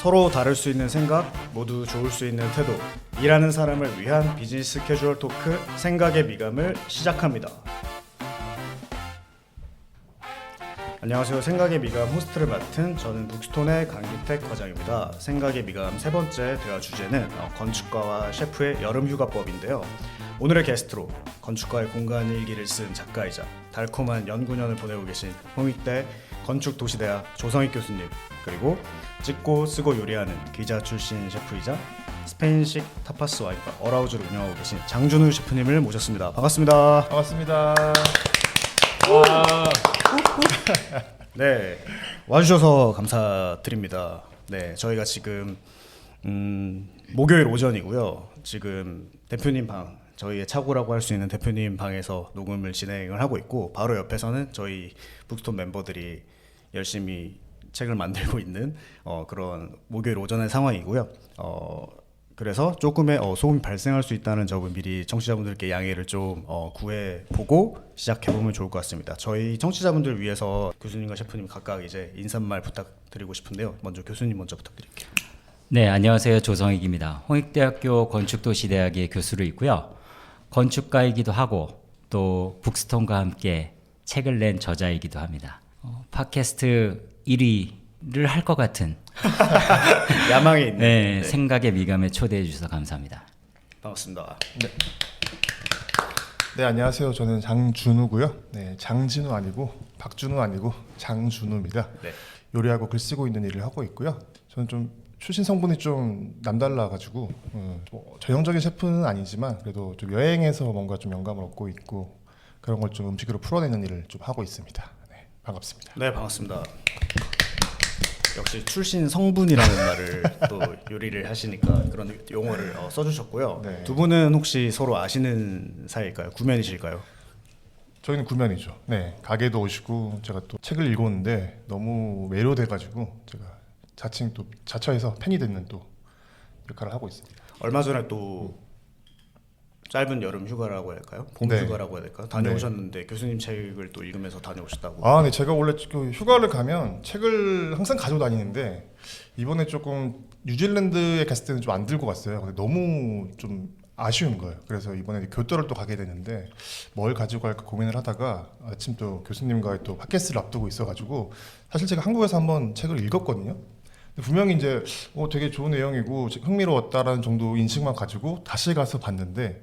서로 다를 수 있는 생각, 모두 좋을 수 있는 태도. 일하는 사람을 위한 비즈니스 캐주얼 토크 생각의 미감을 시작합니다. 안녕하세요. 생각의 미감 호스트를 맡은 저는 북스톤의 강기택 과장입니다. 생각의 미감 세 번째 대화 주제는 건축가와 셰프의 여름휴가법인데요. 오늘의 게스트로 건축가의 공간 일기를 쓴 작가이자 달콤한 연구년을 보내고 계신 홍익대 건축도시대학 조성익 교수님, 그리고 찍고 쓰고 요리하는 기자 출신 셰프이자 스페인식 타파스 와인바 어라우즈를 운영하고 계신 장준우 셰프님을 모셨습니다. 반갑습니다. 반갑습니다. 네, 와주셔서 감사드립니다. 네, 저희가 지금 목요일 오전이고요. 지금 대표님 방, 저희의 차고라고 할 수 있는 대표님 방에서 녹음을 진행을 하고 있고, 바로 옆에서는 저희 북스톤 멤버들이 열심히 책을 만들고 있는 그런 목요일 오전의 상황이고요. 그래서 조금의 소음이 발생할 수 있다는 점은 미리 청취자분들께 양해를 좀 구해보고 시작해보면 좋을 것 같습니다. 저희 청취자분들을 위해서 교수님과 셰프님 각각 이제 인사말 부탁드리고 싶은데요. 먼저 교수님 먼저 부탁드릴게요. 네, 안녕하세요. 조성익입니다. 홍익대학교 건축도시대학의 교수로 있고요. 건축가이기도 하고 또 북스톤과 함께 책을 낸 저자이기도 합니다. 팟캐스트 1위를 할 것 같은 야망에 있는 네, 생각의 미감에 초대해 주셔서 감사합니다. 반갑습니다. 네, 안녕하세요. 저는 장준우고요. 네, 장진우 아니고 박준우 아니고 장준우입니다. 네. 요리하고 글 쓰고 있는 일을 하고 있고요. 저는 좀 출신 성분이 좀 남달라가지고 전형적인 셰프는 아니지만 그래도 좀 여행에서 뭔가 좀 영감을 얻고 있고 그런 걸 좀 음식으로 풀어내는 일을 좀 하고 있습니다. 네, 반갑습니다. 네, 반갑습니다. 역시 출신 성분이라는 말을 또 요리를 하시니까 그런 용어를 써주셨고요. 네. 두 분은 혹시 서로 아시는 사이일까요? 구면이실까요? 저희는 구면이죠. 네, 가게도 오시고 제가 또 책을 읽었는데 너무 매료돼가지고 제가 자칭 또 자처해서 팬이 되는 또 역할을 하고 있습니다. 얼마 전에 또 짧은 여름 휴가라고 해야 할까요? 봄 네. 휴가라고 해야 될까요? 다녀오셨는데 교수님 책을 또 읽으면서 다녀오셨다고. 아, 네, 제가 원래 그 휴가를 가면 책을 항상 가지고 다니는데 이번에 조금 뉴질랜드에 갔을 때는 좀 안 들고 갔어요. 근데 너무 좀 아쉬운 거예요. 그래서 이번에 교토를 또 가게 됐는데 뭘 가지고 갈까 고민을 하다가 아침 또 교수님과의 또 팟캐스트를 앞두고 있어가지고 사실 제가 한국에서 한번 책을 읽었거든요. 근데 분명히 이제 되게 좋은 내용이고 흥미로웠다라는 정도 인식만 가지고 다시 가서 봤는데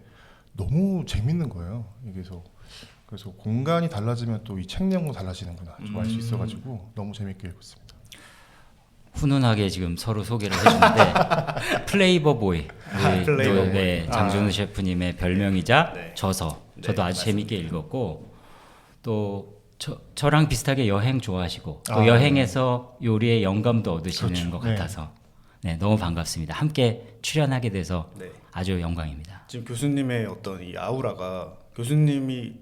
너무 재밌는 거예요. 그래서 공간이 달라지면 또 이 책 내용도 달라지는구나 좀 알 수 있어가지고 너무 재밌게 읽었습니다. 훈훈하게 지금 서로 소개를 해주는데 플레이버 보이, 플레이버 보이. 네, 장준우 셰프님의 별명이자 네. 저서 네, 저도 아주 맞습니다. 재밌게 읽었고 또 저랑 비슷하게 여행 좋아하시고 또 아, 여행에서 요리의 영감도 얻으시는 그렇죠. 것 네. 같아서 네, 너무 반갑습니다. 함께 출연하게 돼서 네. 아주 영광입니다. 지금 교수님의 어떤 이 아우라가 교수님이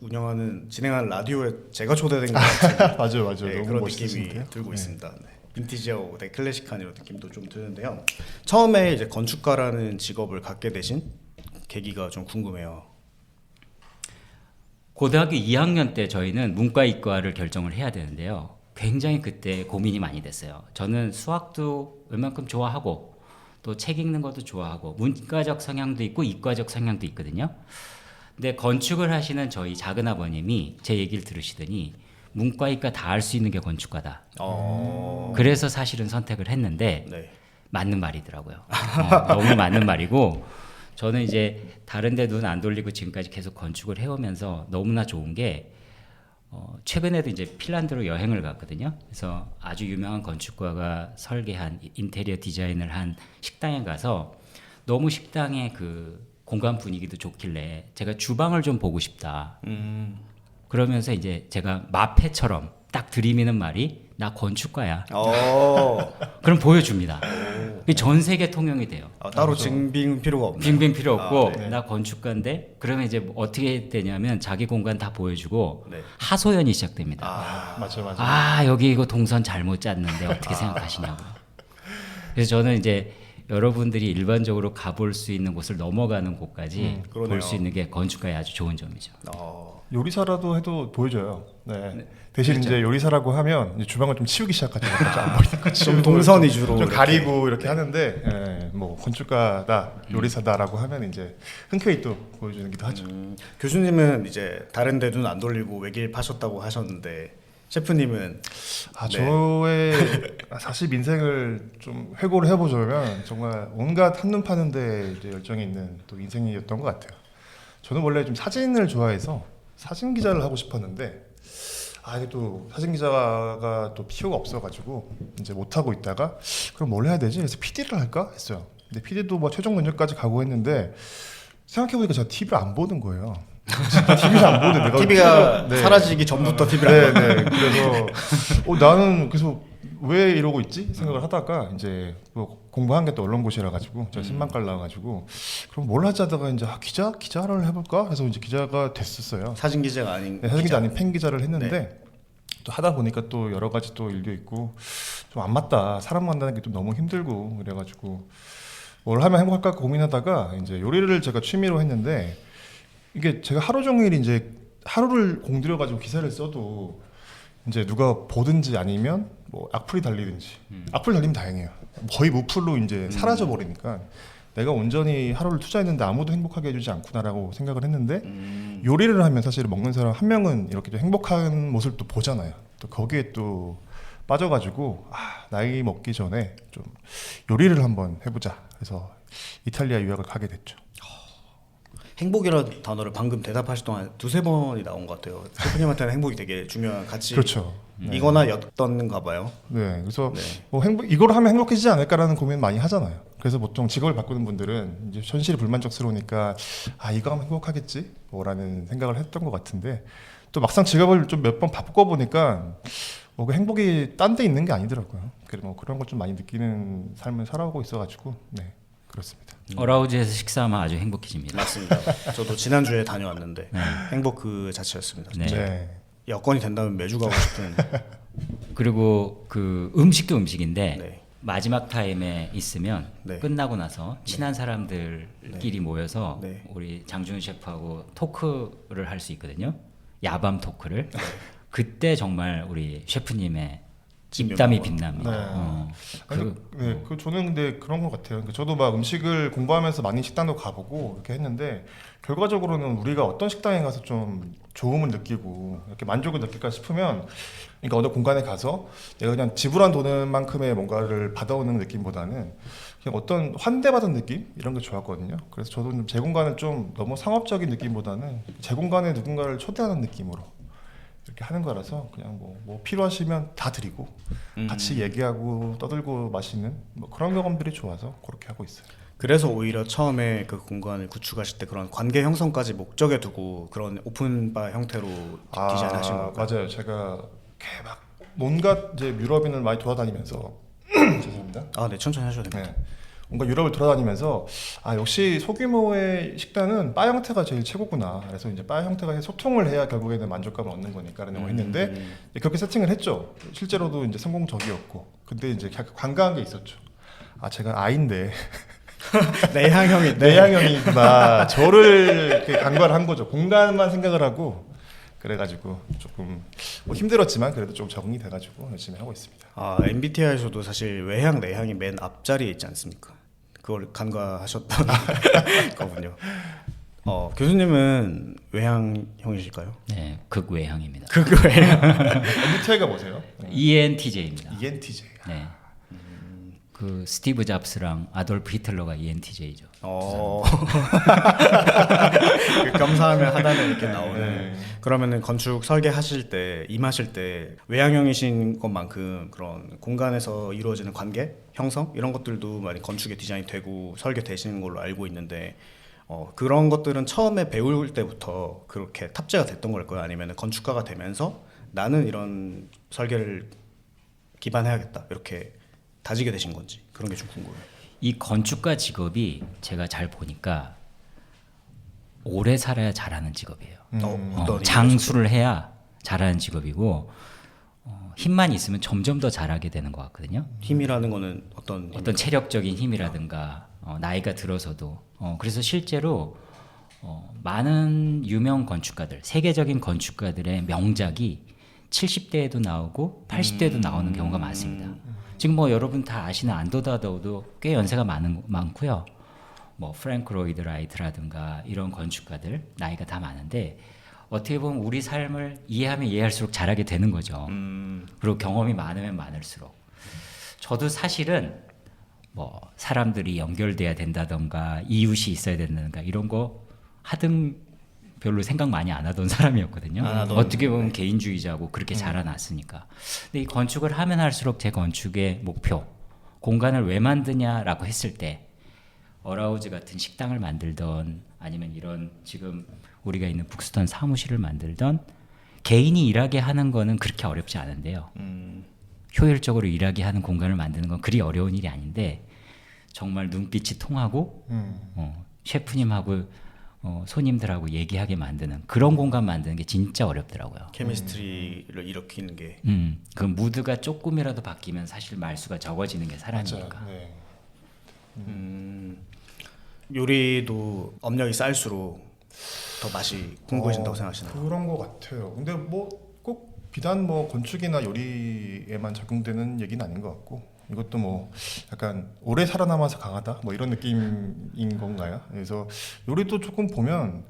진행하는 라디오에 제가 초대된 것 같은 맞아요. 네, 너무 그런 멋있으신데요? 느낌이 들고 네. 있습니다. 네. 빈티지하고 되게 클래식한 이런 느낌도 좀 드는데요. 처음에 이제 건축가라는 직업을 갖게 되신 계기가 좀 궁금해요. 고등학교 2학년 때 저희는 문과 이과를 결정을 해야 되는데요. 굉장히 그때 고민이 많이 됐어요. 저는 수학도 웬만큼 좋아하고 또 책 읽는 것도 좋아하고 문과적 성향도 있고 이과적 성향도 있거든요. 근데 건축을 하시는 저희 작은 아버님이 제 얘기를 들으시더니 문과 이과 다 할 수 있는 게 건축가다. 그래서 사실은 선택을 했는데 네. 맞는 말이더라고요. 너무 맞는 말이고 저는 이제 다른 데 눈 안 돌리고 지금까지 계속 건축을 해오면서 너무나 좋은 게 최근에도 이제 핀란드로 여행을 갔거든요. 그래서 아주 유명한 건축가가 설계한 인테리어 디자인을 한 식당에 가서 너무 식당의 그 공간 분위기도 좋길래 제가 주방을 좀 보고 싶다. 그러면서 이제 제가 마패처럼 딱 들이미는 말이 나 건축가야. 그럼 보여줍니다. 그게 전 세계 통용이 돼요. 따로 증빙 필요가 없나요? 빙빙 필요 없고 네. 나 건축가인데 그러면 이제 어떻게 되냐면 자기 공간 다 보여주고 네. 하소연이 시작됩니다. 맞아요. 아 여기 이거 동선 잘못 짰는데 어떻게 생각하시냐고. 그래서 저는 이제 여러분들이 일반적으로 가볼 수 있는 곳을 넘어가는 곳까지 그러네요. 볼 수 있는 게 건축가의 아주 좋은 점이죠. 요리사라도 해도 보여줘요. 네. 네. 대신 그렇죠. 이제 요리사라고 하면 이제 주방을 좀 치우기 시작하죠. 안 보이는 거 좀 동선 위주로 좀 이렇게. 가리고 이렇게 하는데 뭐 건축가다 요리사다라고 하면 이제 흔쾌히 또 보여주기도 하죠. 교수님은 이제 다른 데 눈 안 돌리고 외길 파셨다고 하셨는데 셰프님은 네. 저의 40 인생을 좀 회고를 해보자면 정말 온갖 한눈 파는데 이제 열정이 있는 또 인생이었던 것 같아요. 저는 원래 좀 사진을 좋아해서 사진 기자를 하고 싶었는데 이게 또 사진 기자가 또 필요가 없어가지고 이제 못 하고 있다가 그럼 뭘 해야 되지? 그래서 PD를 할까 했어요. 근데 PD도 뭐 최종 면접까지 가고 했는데 생각해보니까 제가 TV를 안 보는 거예요. 진짜 TV를 안 보는데 내가 TV가 네. 사라지기 전부터 TV를 네. 그래서 나는 그래서 왜 이러고 있지 생각을 하다가 이제 뭐 공부한 게 또 언론고시라 가지고 제가 신문과를 나와가지고 그럼 뭘 하자다가 이제 기자를 해볼까 해서 이제 기자가 됐었어요. 사진 기자가 아닌 네, 사진 기자 아닌 팬 기자를 했는데 네. 또 하다 보니까 또 여러 가지 또 일도 있고 좀 안 맞다. 사람 만나는 게 좀 너무 힘들고 그래가지고 뭘 하면 행복할까 고민하다가 이제 요리를 제가 취미로 했는데 이게 제가 하루 종일 이제 하루를 공들여가지고 기사를 써도 이제 누가 보든지 아니면 뭐 악플이 달리든지 악플 달리면 다행이에요. 거의 무플로 이제 사라져 버리니까 내가 온전히 하루를 투자했는데 아무도 행복하게 해주지 않구나라고 생각을 했는데 요리를 하면 사실 먹는 사람 한 명은 이렇게 좀 행복한 모습을 또 보잖아요. 또 거기에 또 빠져가지고 나이 먹기 전에 좀 요리를 한번 해보자. 그래서 이탈리아 유학을 가게 됐죠. 행복이라는 단어를 방금 대답하실 동안 두세 번이 나온 것 같아요. 셰프님한테는 행복이 되게 중요한 가치 그렇죠. 이거나 였던가 봐요. 네, 그래서 네. 뭐 이걸 하면 행복해지지 않을까라는 고민 많이 하잖아요. 그래서 보통 직업을 바꾸는 분들은 이제 현실이 불만족스러우니까 이거 하면 행복하겠지 뭐라는 생각을 했던 것 같은데 또 막상 직업을 좀 몇 번 바꿔 보니까 그 행복이 딴 데 있는 게 아니더라고요. 그래서 뭐 그런 걸 좀 많이 느끼는 삶을 살아오고 있어가지고 네 그렇습니다. 어라우즈에서 식사하면 아주 행복해집니다. 맞습니다. 저도 지난주에 다녀왔는데 행복 그 자체였습니다. 네. 네. 여건이 된다면 매주 가고 싶은. 그리고 그 음식도 음식인데 네. 마지막 타임에 있으면 네. 끝나고 나서 친한 사람들끼리 모여서 네. 우리 장준우 셰프하고 토크를 할 수 있거든요. 야밤 토크를. 그때 정말 우리 셰프님의 입담이 빛납니다. 네. 저는 근데 그런 것 같아요. 그러니까 저도 막 음식을 공부하면서 많이 식당도 가보고 이렇게 했는데 결과적으로는 우리가 어떤 식당에 가서 좀 좋음을 느끼고 이렇게 만족을 느낄까 싶으면 그러니까 어느 공간에 가서 내가 그냥 지불한 돈만큼의 뭔가를 받아오는 느낌보다는 그냥 어떤 환대받은 느낌 이런 게 좋았거든요. 그래서 저도 좀 제 공간을 좀 너무 상업적인 느낌보다는 제 공간에 누군가를 초대하는 느낌으로 이렇게 하는 거라서 그냥 뭐 필요하시면 다 드리고 같이 얘기하고 떠들고 마시는 뭐 그런 경험들이 좋아서 그렇게 하고 있어요. 그래서 오히려 처음에 그 공간을 구축하실 때 그런 관계 형성까지 목적에 두고 그런 오픈바 형태로 디자인하신 건가요? 맞아요. 제가 이렇게 막 온갖 이제 유럽인을 많이 돌아다니면서 죄송합니다. 네, 천천히 하셔도 됩니다. 네. 뭔가 유럽을 돌아다니면서 역시 소규모의 식당은 바 형태가 제일 최고구나. 그래서 이제 바 형태가 소통을 해야 결국에는 만족감을 얻는 거니까라는 걸 했는데 그렇게 세팅을 했죠. 실제로도 이제 성공적이었고. 근데 이제 관가한 게 있었죠. 제가 아인데 내향형이 내향형이구나. 저를 이렇게 간과를 한 거죠. 공간만 생각을 하고 그래가지고 조금 뭐 힘들었지만 그래도 좀 적응이 돼가지고 열심히 하고 있습니다. MBTI에서도 사실 외향, 내향이 맨 앞자리에 있지 않습니까? 그걸 간과하셨던 거군요. 교수님은 외향형이실까요? 네, 극외향입니다. 그거예요. MBTI가 뭐세요? ENTJ입니다. ENTJ. 네. 그 스티브 잡스랑 아돌프 히틀러가 ENTJ죠. 그 겸사하면 하단에 이렇게 나오는. 네. 그러면은 건축 설계하실 때 임하실 때 외향형이신 것만큼 그런 공간에서 이루어지는 관계, 형성 이런 것들도 많이 건축에 디자인이 되고 설계되시는 걸로 알고 있는데 그런 것들은 처음에 배울 때부터 그렇게 탑재가 됐던 걸까요? 아니면 건축가가 되면서 나는 이런 설계를 기반해야겠다 이렇게 다지게 되신 건지 그런 게 좀 궁금해요. 이 건축가 직업이 제가 잘 보니까 오래 살아야 잘하는 직업이에요. 어떤 장수를 해야 잘하는 직업이고 힘만 있으면 점점 더 잘하게 되는 것 같거든요. 힘이라는 거는 어떤 어떤 체력적인 힘이라든가 나이가 들어서도 그래서 실제로 많은 유명 건축가들, 세계적인 건축가들의 명작이 70대에도 나오고 80대에도 나오는 경우가 많습니다. 지금 뭐 여러분 다 아시는 안도다도도 꽤 연세가 많고요. 뭐 프랭크 로이드 라이트라든가 이런 건축가들 나이가 다 많은데 어떻게 보면 우리 삶을 이해하면 이해할수록 잘하게 되는 거죠. 그리고 경험이 많으면 많을수록. 저도 사실은 뭐 사람들이 연결돼야 된다던가 이웃이 있어야 된다던가 이런 거 하등 별로 생각 많이 안 하던 사람이었거든요. 어떻게 보면 개인주의자고 그렇게 자라났으니까. 근데 이 건축을 하면 할수록 제 건축의 목표, 공간을 왜 만드냐라고 했을 때 어라우즈 같은 식당을 만들던 아니면 이런 지금 우리가 있는 북스턴 사무실을 만들던 개인이 일하게 하는 거는 그렇게 어렵지 않은데요. 효율적으로 일하게 하는 공간을 만드는 건 그리 어려운 일이 아닌데 정말 눈빛이 통하고 셰프님하고 손님들하고 얘기하게 만드는 그런 공간 만드는 게 진짜 어렵더라고요. 케미스트리를 일으키는 게 그 무드가 조금이라도 바뀌면 사실 말수가 적어지는 게 사람이니까. 맞아요. 네. 요리도 업력이 쌓일수록 더 맛이 풍부해진다고 생각하시나요? 그런 것 같아요. 근데 뭐 꼭 비단 뭐 건축이나 요리에만 적용되는 얘기는 아닌 것 같고 이것도 뭐 약간 오래 살아남아서 강하다 뭐 이런 느낌인 건가요? 그래서 요리도 조금 보면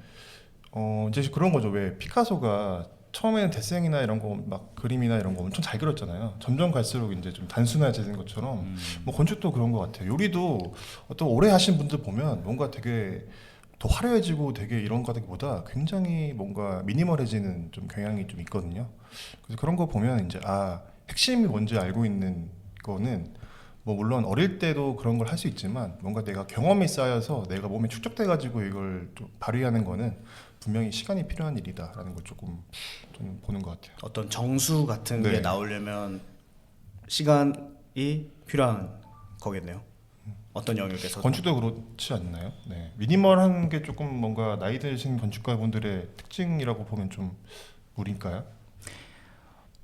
이제 그런 거죠. 왜 피카소가 처음에는 데생이나 이런 거 막 그림이나 이런 거 엄청 잘 그렸잖아요. 점점 갈수록 이제 좀 단순해지는 것처럼 뭐 건축도 그런 것 같아요. 요리도 어떤 오래 하신 분들 보면 뭔가 되게 더 화려해지고 되게 이런 거보다 굉장히 뭔가 미니멀해지는 좀 경향이 좀 있거든요. 그래서 그런 거 보면 이제 핵심이 뭔지 알고 있는 거는 뭐 물론 어릴 때도 그런 걸 할 수 있지만 뭔가 내가 경험이 쌓여서 내가 몸에 축적돼 가지고 이걸 좀 발휘하는 거는 분명히 시간이 필요한 일이다라는 걸 조금 좀 보는 것 같아요. 어떤 정수 같은 네. 게 나오려면 시간이 필요한 거겠네요. 어떤 영역에서 건축도 그렇지 않나요? 네. 미니멀한 게 조금 뭔가 나이 드신 건축가분들의 특징이라고 보면 좀 무리일까요?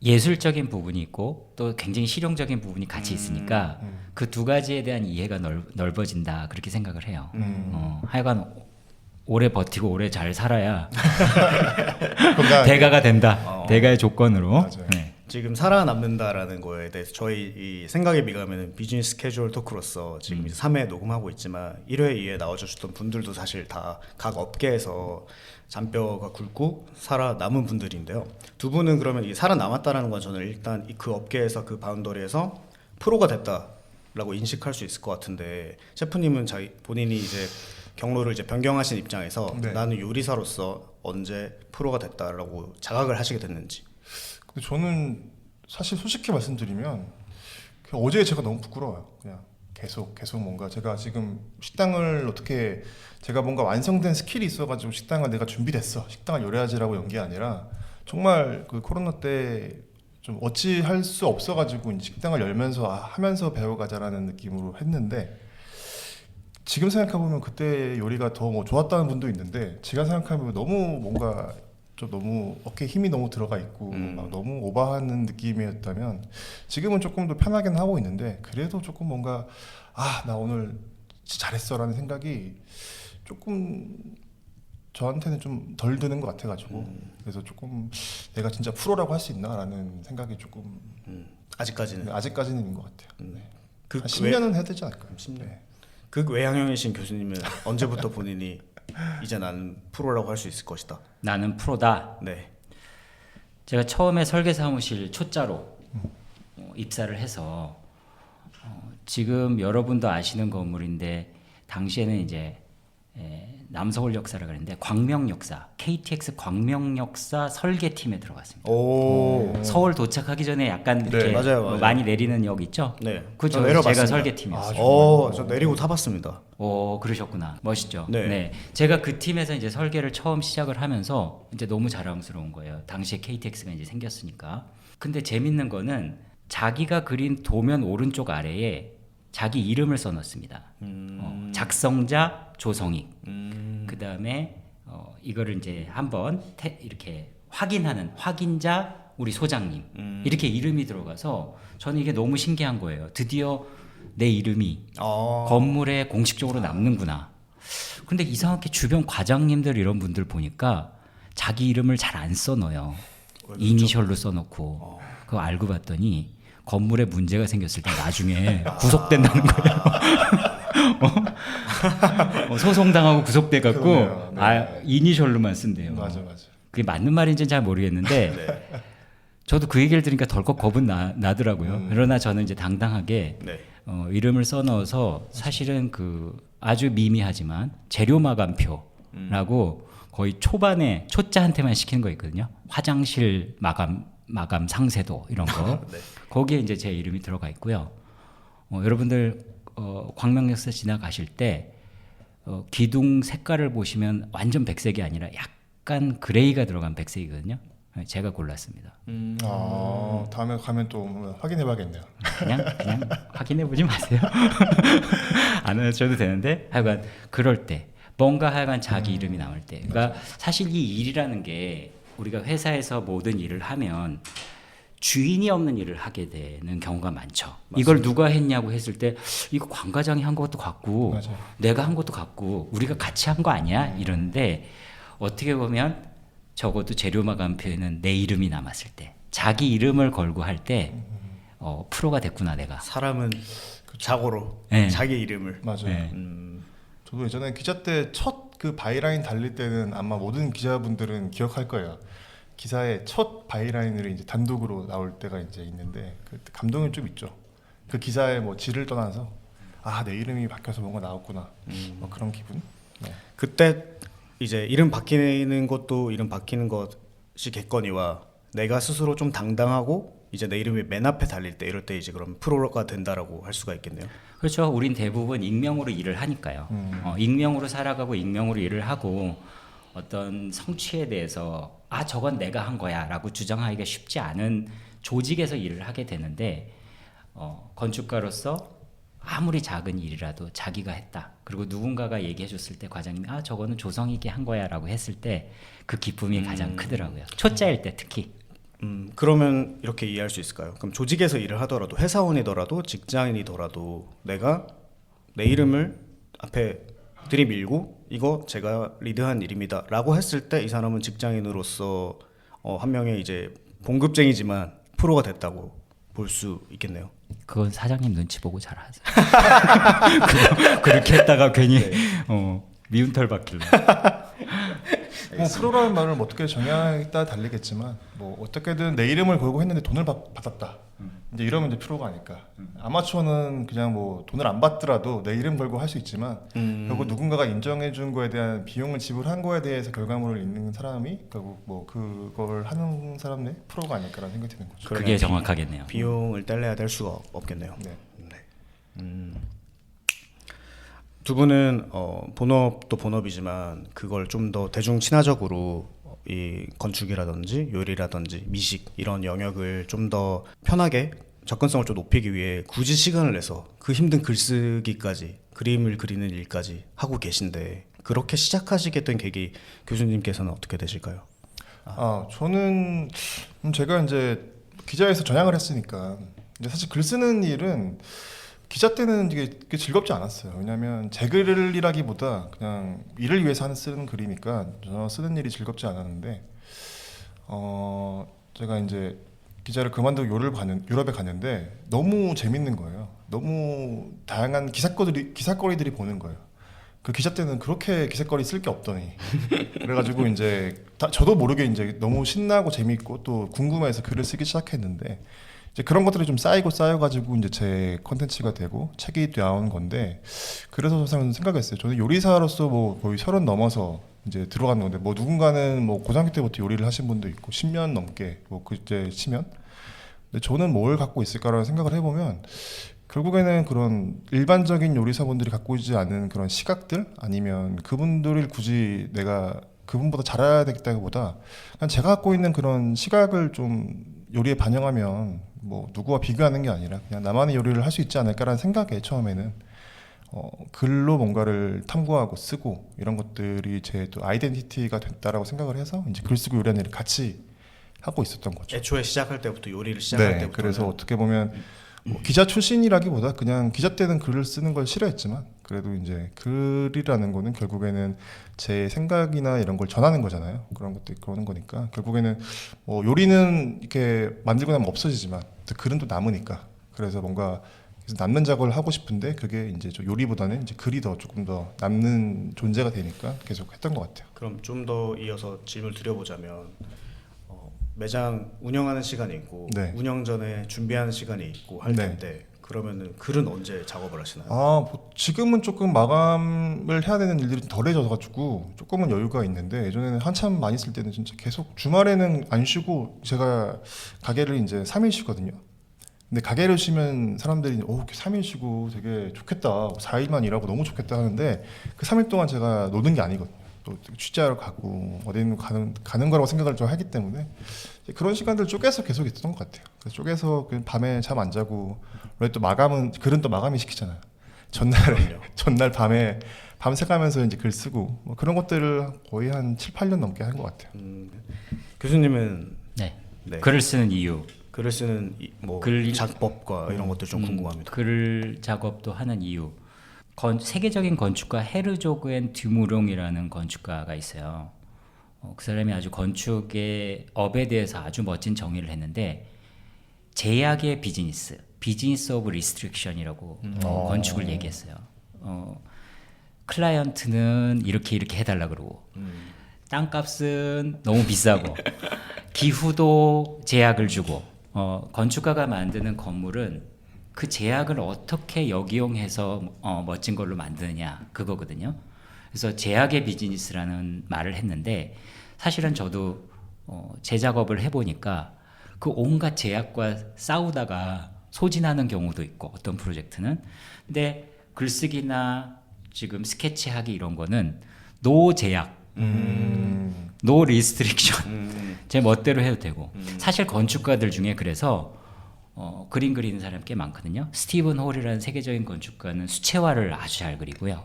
예술적인 부분이 있고 또 굉장히 실용적인 부분이 같이 있으니까 그 두 가지에 대한 이해가 넓어진다 그렇게 생각을 해요. 하여간 오래 버티고 오래 잘 살아야 대가가 된다. 대가의 조건으로. 맞아요. 네. 지금 살아남는다라는 거에 대해서 저희 이 생각에 비가면 비즈니스 캐주얼 토크로서 지금 이제 3회 녹음하고 있지만 1회, 2회 나와주셨던 분들도 사실 다 각 업계에서 잔뼈가 굵고 살아남은 분들인데요. 두 분은 그러면 이 살아남았다라는 건 저는 일단 그 업계에서 그 바운더리에서 프로가 됐다라고 인식할 수 있을 것 같은데 셰프님은 본인이 이제 경로를 이제 변경하신 입장에서 네. 나는 요리사로서 언제 프로가 됐다라고 자각을 하시게 됐는지. 근데 저는 사실 솔직히 말씀드리면 어제 제가 너무 부끄러워요. 그냥 계속 뭔가 제가 지금 식당을 어떻게 제가 뭔가 완성된 스킬이 있어가지고 식당을 내가 준비됐어 식당을 요리하지라고 연 게 아니라 정말 그 코로나 때 좀 어찌 할 수 없어가지고 식당을 열면서 하면서 배워가자라는 느낌으로 했는데 지금 생각해보면 그때 요리가 더 뭐 좋았다는 분도 있는데 제가 생각해보면 너무 뭔가 좀 너무 어깨에 힘이 너무 들어가 있고 막 너무 오버하는 느낌이었다면 지금은 조금 더 편하게는 하고 있는데 그래도 조금 뭔가 나 오늘 진짜 잘했어라는 생각이 조금 저한테는 좀 덜 드는 것 같아가지고 그래서 조금 내가 진짜 프로라고 할 수 있나라는 생각이 조금 아직까지는 아직까지는 있는 것 같아요. 네. 그 한 10년은 해야 되지 않을까요? 10년. 네. 그 외향형이신 교수님은 언제부터 본인이 이제 나는 프로라고 할 수 있을 것이다. 나는 프로다. 네. 제가 처음에 설계 사무실 초짜로 입사를 해서 지금 여러분도 아시는 건물인데 당시에는 이제 남서울 역사라고 그랬는데 광명역사, KTX 광명역사 설계팀에 들어갔습니다. 오. 서울 도착하기 전에 약간 이렇게 맞아요, 뭐 맞아요. 많이 내리는 역 있죠? 네. 그죠. 저 내려봤습니다. 제가 설계팀이었어요. 저 내리고 타봤습니다. 그러셨구나. 멋있죠. 네. 제가 그 팀에서 이제 설계를 처음 시작을 하면서 이제 너무 자랑스러운 거예요. 당시에 KTX가 이제 생겼으니까. 근데 재밌는 거는 자기가 그린 도면 오른쪽 아래에 자기 이름을 써놨습니다. 작성자 조성익. 그 다음에 이거를 이제 한번 이렇게 확인하는 확인자 우리 소장님 이렇게 이름이 들어가서 저는 이게 너무 신기한 거예요. 드디어 내 이름이 건물에 공식적으로 남는구나. 근데 이상하게 주변 과장님들 이런 분들 보니까 자기 이름을 잘 안 써넣어요. 이니셜로 써놓고 그거 알고 봤더니 건물에 문제가 생겼을 때 나중에 구속된다는 거예요. 소송당하고 구속돼갖고 그러네요. 네. 이니셜로만 쓴대요. 맞아. 그게 맞는 말인지는 잘 모르겠는데 저도 그 얘기를 들으니까 덜컥 겁은 나더라고요. 그러나 저는 이제 당당하게 네. 이름을 써넣어서 사실은 그 아주 미미하지만 재료 마감표라고 거의 초반에 초짜한테만 시키는 거 있거든요. 화장실 마감 상세도 이런 거. 네. 거기에 이제 제 이름이 들어가 있고요. 여러분들 광명역에서 지나가실 때 기둥 색깔을 보시면 완전 백색이 아니라 약간 그레이가 들어간 백색이거든요. 제가 골랐습니다. 다음에 가면 또 확인해봐야겠네요. 그냥 확인해 보지 마세요. 안 하셔도 되는데 하여간 그럴 때 뭔가 하여간 자기 이름이 나올 때 그러니까 사실 이 일이라는 게 우리가 회사에서 모든 일을 하면 주인이 없는 일을 하게 되는 경우가 많죠. 맞습니다. 이걸 누가 했냐고 했을 때 이거 관 과장이 한 것도 같고 맞아요. 내가 한 것도 같고 우리가 같이 한 거 아니야? 이러는데 어떻게 보면 적어도 재료 마감표에는 내 이름이 남았을 때 자기 이름을 걸고 할 때 프로가 됐구나 내가. 사람은 자고로 네. 자기 이름을. 맞아요. 네. 저도 예전에 기자 때 첫 그 바이라인 달릴 때는 아마 모든 기자분들은 기억할 거예요. 기사의 첫 바이라인을 이제 단독으로 나올 때가 이제 있는데 그 감동이 좀 있죠. 그 기사의 뭐 질을 떠나서 내 이름이 바뀌어서 뭔가 나왔구나. 뭐 그런 기분. 네. 그때 이제 이름 바뀌는 것도 이름 바뀌는 것이 겠거니와 내가 스스로 좀 당당하고 이제 내 이름이 맨 앞에 달릴 때 이럴 때 이제 그럼 프로가 된다라고 할 수가 있겠네요. 그렇죠. 우린 대부분 익명으로 일을 하니까요. 익명으로 살아가고 익명으로 일을 하고 어떤 성취에 대해서 저건 내가 한 거야라고 주장하기가 쉽지 않은 조직에서 일을 하게 되는데 건축가로서 아무리 작은 일이라도 자기가 했다. 그리고 누군가가 얘기해 줬을 때 과장님이 저거는 조성이게 한 거야라고 했을 때 그 기쁨이 가장 크더라고요. 초짜일 때 특히. 그러면 이렇게 이해할 수 있을까요? 그럼 조직에서 일을 하더라도 회사원이더라도 직장인이더라도 내가 내 이름을 앞에 들이밀고 이거 제가 리드한 일입니다 라고 했을 때 이 사람은 직장인으로서 한 명의 이제 봉급쟁이지만 프로가 됐다고 볼 수 있겠네요. 그건 사장님 눈치 보고 잘하세요. 그렇게 했다가 괜히 미운 털 박힐래. 뭐 프로라는 말을 뭐 어떻게 정의하에 따라 달리겠지만 뭐 어떻게든 내 이름을 걸고 했는데 돈을 받았다. 이제 이러면 이제 프로가 아닐까. 아마추어는 그냥 뭐 돈을 안 받더라도 내 이름 걸고 할 수 있지만 결국 누군가가 인정해 준 거에 대한 비용을 지불한 거에 대해서 결과물을 읽는 사람이 결국 뭐 그걸 하는 사람의 프로가 아닐까라는 생각이 드는 거죠. 그게 정확하겠네요. 비용을 뗄래야 될 수가 없겠네요. 네. 두 분은 본업도 본업이지만 그걸 좀 더 대중 친화적으로 이 건축이라든지 요리라든지 미식 이런 영역을 좀 더 편하게 접근성을 좀 높이기 위해 굳이 시간을 내서 그 힘든 글쓰기까지 그림을 그리는 일까지 하고 계신데 그렇게 시작하시게 된 계기 교수님께서는 어떻게 되실까요? 저는 제가 이제 기자에서 전향을 했으니까 이제 사실 글 쓰는 일은 기자 때는 이게 즐겁지 않았어요. 왜냐하면 제 글이라기보다 그냥 일을 위해서 쓰는 글이니까 저 쓰는 일이 즐겁지 않았는데 제가 이제 기자를 그만두고 유럽에 갔는데 너무 재밌는 거예요. 너무 다양한 기사거리들이 보는 거예요. 그 기자 때는 그렇게 기사거리 쓸 게 없더니 그래가지고 이제 저도 모르게 이제 너무 신나고 재밌고 또 궁금해서 글을 쓰기 시작했는데 이제 그런 것들이 좀 쌓여가지고 이제 제 컨텐츠가 되고 책이 나온 건데 그래서 저는 생각했어요. 저는 요리사로서 뭐 거의 30 넘어서 이제 들어간 건데 뭐 누군가는 뭐 고등학교 때부터 요리를 하신 분도 있고 10년 넘게 뭐 그때 치면 근데 저는 뭘 갖고 있을까라는 생각을 해보면 결국에는 그런 일반적인 요리사분들이 갖고 있지 않은 그런 시각들 아니면 그분들을 굳이 내가 그분보다 잘해야 되겠다기보다 그냥 제가 갖고 있는 그런 시각을 좀 요리에 반영하면 뭐 누구와 비교하는 게 아니라 그냥 나만의 요리를 할 수 있지 않을까라는 생각에 처음에는 글로 뭔가를 탐구하고 쓰고 이런 것들이 제 또 아이덴티티가 됐다라고 생각을 해서 이제 글 쓰고 요리하는 일을 같이 하고 있었던 거죠. 애초에 시작할 때부터 요리를 시작할 네, 때부터 그래서 어떻게 보면 뭐 기자 출신이라기보다 그냥 기자 때는 글을 쓰는 걸 싫어했지만 그래도 이제 글이라는 거는 결국에는 제 생각이나 이런 걸 전하는 거잖아요. 그런 것도 있고 그러는 거니까 결국에는 뭐 요리는 이렇게 만들고 나면 없어지지만 또 글은 또 남으니까 그래서 뭔가 그래서 남는 작업을 하고 싶은데 그게 이제 저 요리보다는 이제 글이 더 조금 더 남는 존재가 되니까 계속 했던 것 같아요. 그럼 좀 더 이어서 질문을 드려보자면 매장 운영하는 시간이 있고 네. 운영 전에 준비하는 시간이 있고 할 네. 텐데 그러면은 글은 언제 작업을 하시나요? 지금은 조금 마감을 해야 되는 일들이 좀 덜해져가지고 조금은 여유가 있는데 예전에는 한참 많이 쓸 때는 진짜 계속 주말에는 안 쉬고 제가 가게를 이제 3일 쉬거든요. 근데 가게를 쉬면 사람들이 3일 쉬고 되게 좋겠다. 4일만 일하고 너무 좋겠다 하는데 그 3일 동안 제가 노는 게 아니거든요. 또 취재하러 가고 어디는 가는 거라고 생각을 좀 하기 때문에 이제 그런 시간들 쪼개서 계속 있었던 것 같아요. 그래서 쪼개서 그냥 밤에 잠 안 자고 원래 또 글은 또 마감이 시키잖아요. 그럼요. 전날 밤에 밤새 가면서 이제 글 쓰고 뭐 그런 것들을 거의 한 7, 8년 넘게 한 것 같아요. 교수님은 네. 네. 글을 쓰는 이유, 글을 쓰는 뭐 작법과 이런 것들 좀 궁금합니다. 글 작업도 하는 이유. 세계적인 건축가 헤르조그 앤 듀무롱이라는 건축가가 있어요. 그 사람이 아주 건축의 업에 대해서 아주 멋진 정의를 했는데 제약의 비즈니스 오브 리스트릭션이라고 건축을 얘기했어요. 클라이언트는 이렇게 해달라 그러고 땅값은 너무 비싸고 기후도 제약을 주고 건축가가 만드는 건물은 그 제약을 어떻게 역이용해서 멋진 걸로 만드느냐 그거거든요. 그래서 제약의 비즈니스라는 말을 했는데 사실은 저도 제 작업을 해보니까 그 온갖 제약과 싸우다가 소진하는 경우도 있고 어떤 프로젝트는 근데 글쓰기나 지금 스케치하기 이런 거는 노 제약 노 리스트릭션 제 멋대로 해도 되고 사실 건축가들 중에 그래서 그림 그리는 사람 꽤 많거든요. 스티븐 홀이라는 세계적인 건축가는 수채화를 아주 잘 그리고요.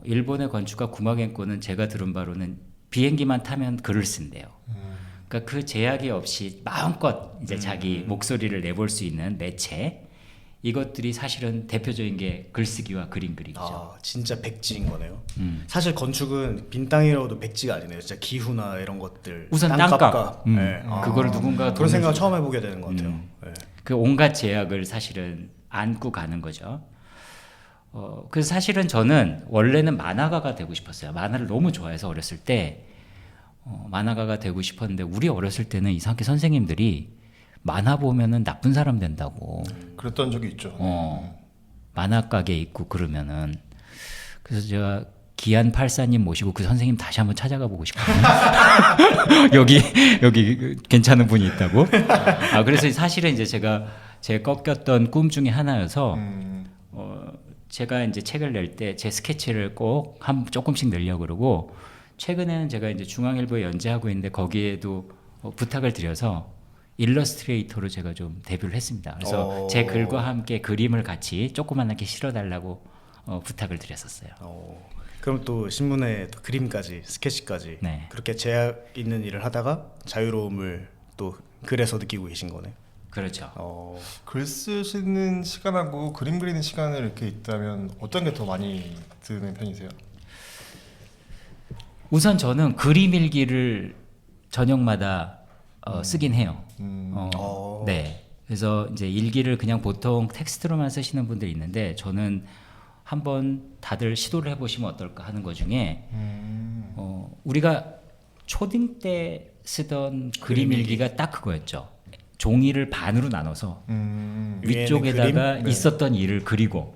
일본의 건축가 구마겐코는 제가 들은 바로는 비행기만 타면 글을 쓴대요. 그러니까 그 제약이 없이 마음껏 이제 자기 목소리를 내볼 수 있는 매체 이것들이 사실은 대표적인 게 글쓰기와 그림 그리기죠. 진짜 백지인 거네요. 사실 건축은 빈 땅이라도 백지가 아니네요. 진짜 기후나 이런 것들. 우선 땅값. 네. 그거를 누군가 그런 생각을 처음 해보게 되는 것 같아요. 네. 그 온갖 제약을 사실은 안고 가는 거죠. 그래서 사실은 저는 원래는 만화가가 되고 싶었어요. 만화를 너무 좋아해서 어렸을 때 만화가가 되고 싶었는데 우리 어렸을 때는 이상하게 선생님들이 만화 보면은 나쁜 사람 된다고. 그랬던 적이 있죠. 만화 가게 있고 그러면은 그래서 제가 기안 팔사님 모시고 그 선생님 다시 한번 찾아가 보고 싶거든요. 여기 괜찮은 분이 있다고. 그래서 사실은 이제 제 꺾였던 꿈 중에 하나여서 제가 이제 책을 낼 때 제 스케치를 꼭 조금씩 내려고 그러고 최근에는 제가 이제 중앙일보에 연재하고 있는데 거기에도 부탁을 드려서 일러스트레이터로 제가 좀 데뷔를 했습니다. 그래서 제 글과 함께 그림을 같이 조그만하게 실어달라고 부탁을 드렸었어요. 그럼 또 신문에 또 그림까지 스케치까지 네. 그렇게 제약 있는 일을 하다가 자유로움을 또 글에서 느끼고 계신 거네요. 그렇죠. 글 쓰시는 시간하고 그림 그리는 시간을 이렇게 있다면 어떤 게 더 많이 드는 편이세요? 우선 저는 그림 일기를 저녁마다 쓰긴 해요. 네. 그래서 이제 일기를 그냥 보통 텍스트로만 쓰시는 분들이 있는데 저는 한번 다들 시도를 해보시면 어떨까 하는 것 중에 우리가 초딩 때 쓰던 그림 일기가 딱 그거였죠. 종이를 반으로 나눠서 위쪽에다가 그림? 있었던 일을 그리고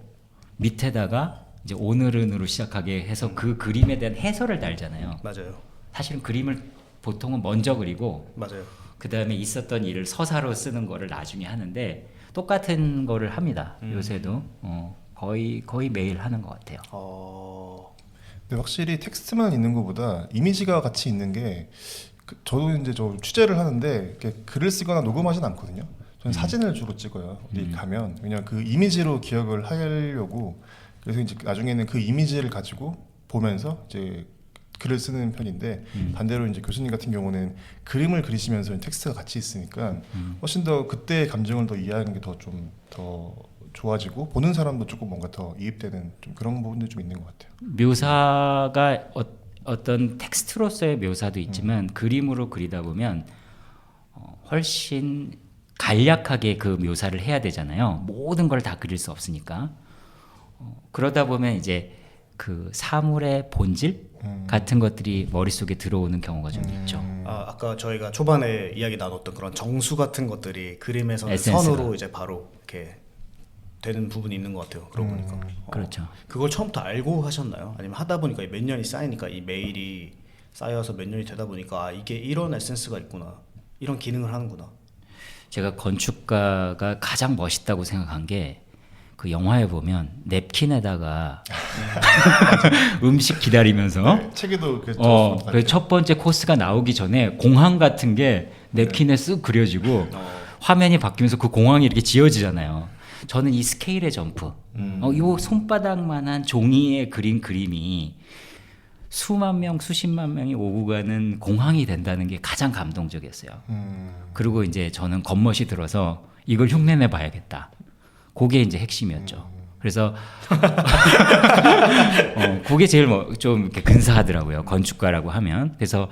밑에다가 이제 오늘은으로 시작하게 해서 그 그림에 대한 해설을 달잖아요. 맞아요. 사실은 그림을 보통은 먼저 그리고 맞아요. 그 다음에 있었던 일을 서사로 쓰는 거를 나중에 하는데 똑같은 거를 합니다. 요새도 거의 매일 하는 것 같아요. 근데 확실히 텍스트만 있는 것보다 이미지가 같이 있는 게 저도 이제 저 취재를 하는데 이렇게 글을 쓰거나 녹음하진 않거든요. 저는 사진을 주로 찍어요. 어디 가면 왜냐면 그 이미지로 기억을 하려고 그래서 이제 나중에는 그 이미지를 가지고 보면서 이제 글을 쓰는 편인데 반대로 이제 교수님 같은 경우는 그림을 그리시면서 텍스트가 같이 있으니까 훨씬 더 그때의 감정을 더 이해하는 게 더 좀 더 좋아지고 보는 사람도 조금 뭔가 더 이입되는 좀 그런 부분도 좀 있는 것 같아요. 묘사가 어떤 텍스트로서의 묘사도 있지만 그림으로 그리다 보면 훨씬 간략하게 그 묘사를 해야 되잖아요. 모든 걸 다 그릴 수 없으니까. 그러다 보면 이제 그 사물의 본질 같은 것들이 머릿속에 들어오는 경우가 좀 있죠. 아까 저희가 초반에 이야기 나눴던 그런 정수 같은 것들이 그림에서는 에센스가. 선으로 이제 바로 이렇게 되는 부분이 있는 것 같아요. 그러고 보니까. 그렇죠. 그걸 처음부터 알고 하셨나요? 아니면 하다 보니까 몇 년이 쌓이니까 이 메일이 쌓여서 몇 년이 되다 보니까 아, 이게 이런 에센스가 있구나, 이런 기능을 하는구나. 제가 건축가가 가장 멋있다고 생각한 게 그 영화에 보면 냅킨에다가 음식 기다리면서 책에도 그 그 첫 번째 코스가 나오기 전에 공항 같은 게 냅킨에 쓱 그려지고 화면이 바뀌면서 그 공항이 이렇게 지어지잖아요. 저는 이 스케일의 점프, 요 손바닥만한 종이에 그린 그림이 수만 명, 수십만 명이 오고 가는 공항이 된다는 게 가장 감동적이었어요. 그리고 이제 저는 겉멋이 들어서 이걸 흉내내 봐야겠다. 그게 이제 핵심이었죠. 그래서 그게 제일 좀 이렇게 근사하더라고요. 건축가라고 하면. 그래서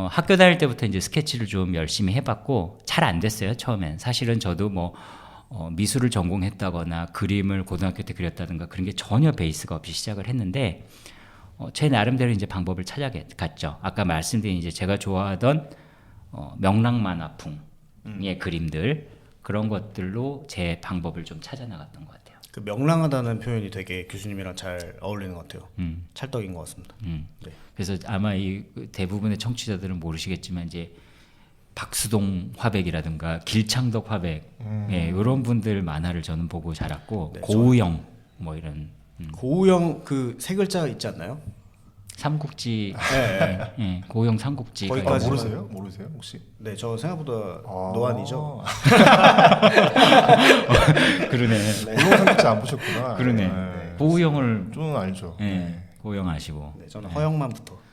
학교 다닐 때부터 이제 스케치를 좀 열심히 해봤고 잘 안 됐어요. 처음엔. 사실은 저도 뭐 미술을 전공했다거나 그림을 고등학교 때 그렸다든가 그런 게 전혀 베이스가 없이 시작을 했는데 제 나름대로 이제 방법을 찾아갔죠. 아까 말씀드린 이제 제가 좋아하던 명랑 만화풍의 그림들 그런 것들로 제 방법을 좀 찾아 나갔던 것 같아요. 그 명랑하다는 표현이 되게 교수님이랑 잘 어울리는 것 같아요. 찰떡인 것 같습니다. 네. 그래서 아마 이 대부분의 청취자들은 모르시겠지만 이제 박수동 화백이라든가 길창덕 화백 예, 이런 분들 만화를 저는 보고 자랐고 네, 고우영 뭐 이런 고우영 그 세 글자 있지 않나요? 삼국지 네. 예, 고우영 삼국지 거기까지. 모르세요 혹시? 네, 저 생각보다 노안이죠. 그러네. 고용 삼국지 안 보셨구나. 그러네. 고우영을 좀 알죠. 예, 고우영 아시고 네, 저는 허영만부터.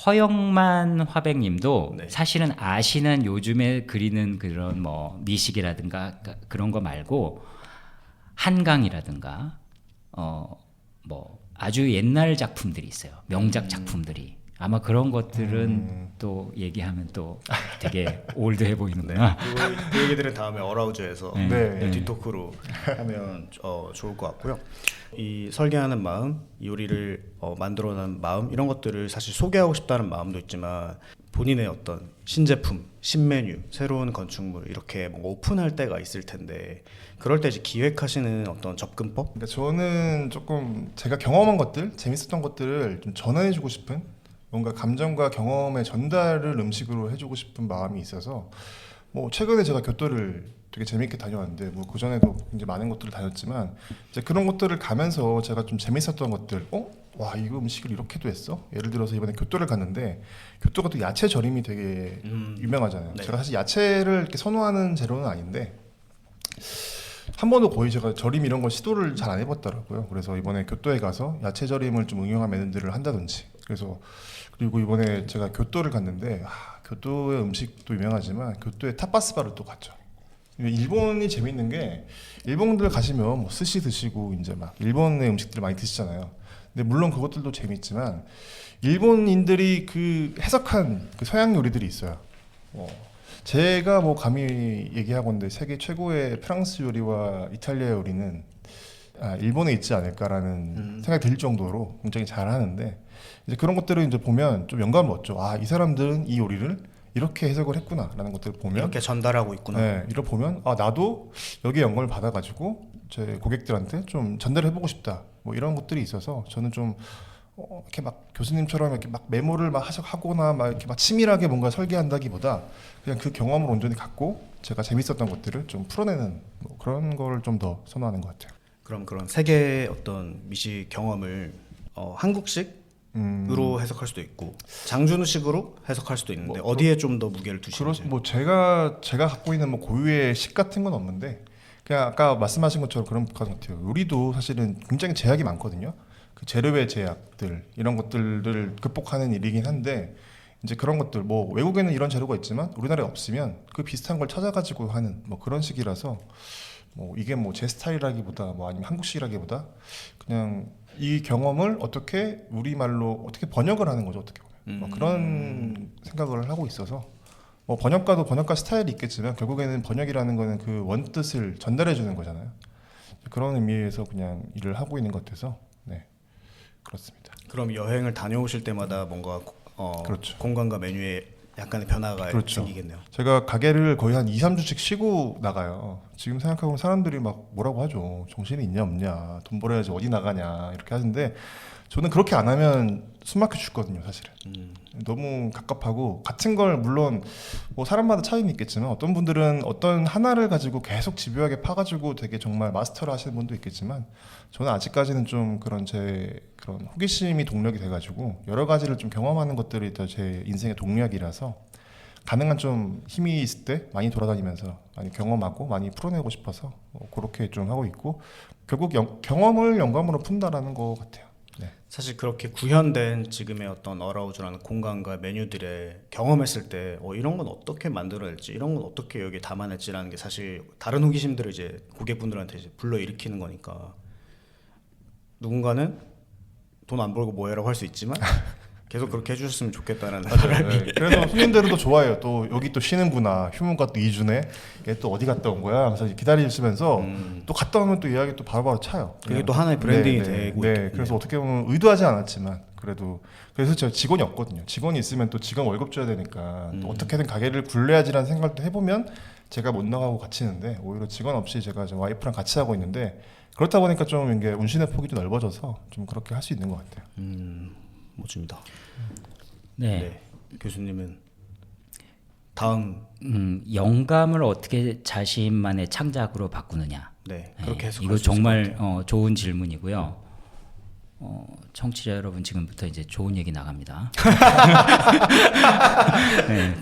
허영만 화백님도 네. 사실은 아시는 요즘에 그리는 그런 뭐 미식이라든가 그런 거 말고 한강이라든가 뭐 아주 옛날 작품들이 있어요. 명작 작품들이 아마 그런 것들은 또 얘기하면 또 되게 올드해 보이는구나. 그 얘기들은 다음에 어라우즈에서 네. 뒷토크로 하면 좋을 것 같고요. 이 설계하는 마음, 요리를 만들어낸 마음 이런 것들을 사실 소개하고 싶다는 마음도 있지만 본인의 어떤 신제품, 신메뉴, 새로운 건축물 이렇게 뭔가 오픈할 때가 있을 텐데 그럴 때 이제 기획하시는 어떤 접근법? 그러니까 저는 조금 제가 경험한 것들, 재밌었던 것들을 좀 전해주고 싶은 뭔가 감정과 경험의 전달을 음식으로 해주고 싶은 마음이 있어서 뭐 최근에 제가 교토를 되게 재밌게 다녀왔는데 뭐 그 전에도 이제 많은 곳들을 다녔지만 이제 그런 곳들을 가면서 제가 좀 재밌었던 것들, 와 이거 음식을 이렇게도 했어? 예를 들어서 이번에 교토를 갔는데 교토가 또 야채 절임이 되게 유명하잖아요. 네. 제가 사실 야채를 이렇게 선호하는 재료는 아닌데 한 번도 거의 제가 절임 이런 걸 시도를 잘 안 해봤더라고요. 그래서 이번에 교토에 가서 야채 절임을 좀 응용한 메뉴들을 한다든지 그래서 그리고 이번에 제가 교토를 갔는데 교토의 음식도 유명하지만 교토의 타파스바를 또 갔죠. 일본이 재밌는 게 일본들 가시면 뭐 스시 드시고 이제 막 일본의 음식들 많이 드시잖아요. 근데 물론 그것들도 재밌지만 일본인들이 그 해석한 그 서양 요리들이 있어요. 제가 뭐 감히 얘기하건데 세계 최고의 프랑스 요리와 이탈리아 요리는 일본에 있지 않을까라는 생각이 들 정도로 굉장히 잘하는데 이제 그런 것들을 이제 보면 좀 영감을 얻죠. 이 사람들은 이 요리를 이렇게 해석을 했구나라는 것들을 보면 이렇게 전달하고 있구나. 네, 이걸 보면 나도 여기에 영감을 받아가지고 제 고객들한테 좀 전달해보고 싶다. 뭐 이런 것들이 있어서 저는 좀 이렇게 막 교수님처럼 이렇게 막 메모를 막 하거나 막 이렇게 막 치밀하게 뭔가 설계한다기보다 그냥 그 경험을 온전히 갖고 제가 재밌었던 것들을 좀 풀어내는 뭐 그런 걸 좀 더 선호하는 것 같아요. 그럼 그런 세계 어떤 미식 경험을 한국식으로 해석할 수도 있고 장준우식으로 해석할 수도 있는데 어디에 좀 더 무게를 두시는지. 뭐 제가 갖고 있는 뭐 고유의 식 같은 건 없는데 그냥 아까 말씀하신 것처럼 그런 것 같아요. 요리도 사실은 굉장히 제약이 많거든요. 그 재료의 제약들 이런 것들을 극복하는 일이긴 한데 이제 그런 것들 뭐 외국에는 이런 재료가 있지만 우리나라에 없으면 그 비슷한 걸 찾아가지고 하는 뭐 그런 식이라서 뭐 이게 뭐 제 스타일이라기보다 뭐 아니면 한국식이라기보다 그냥 이 경험을 어떻게 우리말로 어떻게 번역을 하는 거죠 어떻게 보면 뭐 그런 생각을 하고 있어서 뭐 번역가도 번역가 스타일이 있겠지만 결국에는 번역이라는 거는 그 원뜻을 전달해 주는 거잖아요. 그런 의미에서 그냥 일을 하고 있는 것 같아서 네 그렇습니다. 그럼 여행을 다녀오실 때마다 뭔가 그렇죠. 공간과 메뉴에 약간의 변화가 그렇죠. 생기겠네요. 제가 가게를 거의 한 2, 3주씩 쉬고 나가요. 지금 생각해보면 사람들이 막 뭐라고 하죠. 정신이 있냐 없냐, 돈 벌어야지 어디 나가냐 이렇게 하는데 저는 그렇게 안 하면 숨 막혀 죽거든요 사실은. 너무 갑갑하고 같은 걸 물론 뭐 사람마다 차이는 있겠지만 어떤 분들은 어떤 하나를 가지고 계속 집요하게 파가지고 되게 정말 마스터를 하시는 분도 있겠지만 저는 아직까지는 좀 그런 제 그런 호기심이 동력이 돼가지고 여러 가지를 좀 경험하는 것들이 더 제 인생의 동력이라서 가능한 좀 힘이 있을 때 많이 돌아다니면서 많이 경험하고 많이 풀어내고 싶어서 그렇게 좀 하고 있고 결국 경험을 영감으로 푼다라는 것 같아요. 네. 사실 그렇게 구현된 지금의 어떤 어라우즈라는 공간과 메뉴들에 경험했을 때 이런 건 어떻게 만들어낼지 이런 건 어떻게 여기에 담아낼지라는 게 사실 다른 호기심들을 이제 고객분들한테 이제 불러일으키는 거니까 누군가는 돈 안 벌고 뭐해라고 할 수 있지만 계속 그렇게 해주셨으면 좋겠다는 맞아요. 네. 그래서 손님들은 또 좋아해요. 또 여기 또 쉬는구나. 휴무가 또 2주네. 얘 또 어디 갔다 온 거야? 하면서 기다리시면서 또 갔다 오면 또 이야기 또 바로바로 차요. 그게 또 하나의 브랜딩이 네, 네, 되고 네. 있겠네요. 그래서 어떻게 보면 의도하지 않았지만 그래도 그래서 제가 직원이 없거든요. 직원이 있으면 또 직원 월급 줘야 되니까 또 어떻게든 가게를 굴려야지라는 생각도 해보면 제가 못 나가고 갇히는데 오히려 직원 없이 제가 저 와이프랑 같이 하고 있는데 그렇다 보니까 좀 이게 운신의 폭이 좀 넓어져서 좀 그렇게 할 수 있는 것 같아요. 멋집니다. 네. 네. 교수님은 다음 영감을 어떻게 자신만의 창작으로 바꾸느냐. 네 그렇게 해서 이거 정말 좋은 질문이고요. 청취자 여러분 지금부터 이제 좋은 얘기 나갑니다. 네,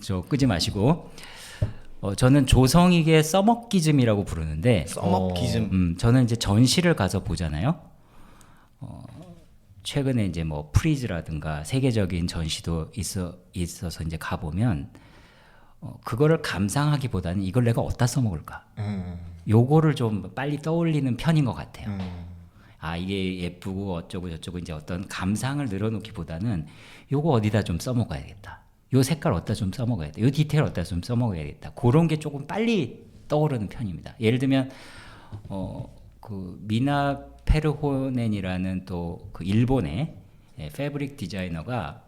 저 끄지 마시고. 저는 조성익의 써먹기즘이라고 부르는데 써먹기즘. 저는 이제 전시를 가서 보잖아요. 최근에 이제 뭐 프리즈라든가 세계적인 전시도 있어서 이제 가보면 그거를 감상하기보다는 이걸 내가 어디다 써먹을까 요거를 좀 빨리 떠올리는 편인 것 같아요. 아 이게 예쁘고 어쩌고 저쩌고 이제 어떤 감상을 늘어놓기보다는 요거 어디다 좀 써먹어야겠다. 요 색깔 어디다 좀 써먹어야겠다. 요 디테일 어디다 좀 써먹어야겠다. 그런 게 조금 빨리 떠오르는 편입니다. 예를 들면 그 미나 페르호넨이라는 또 그 일본의 패브릭 디자이너가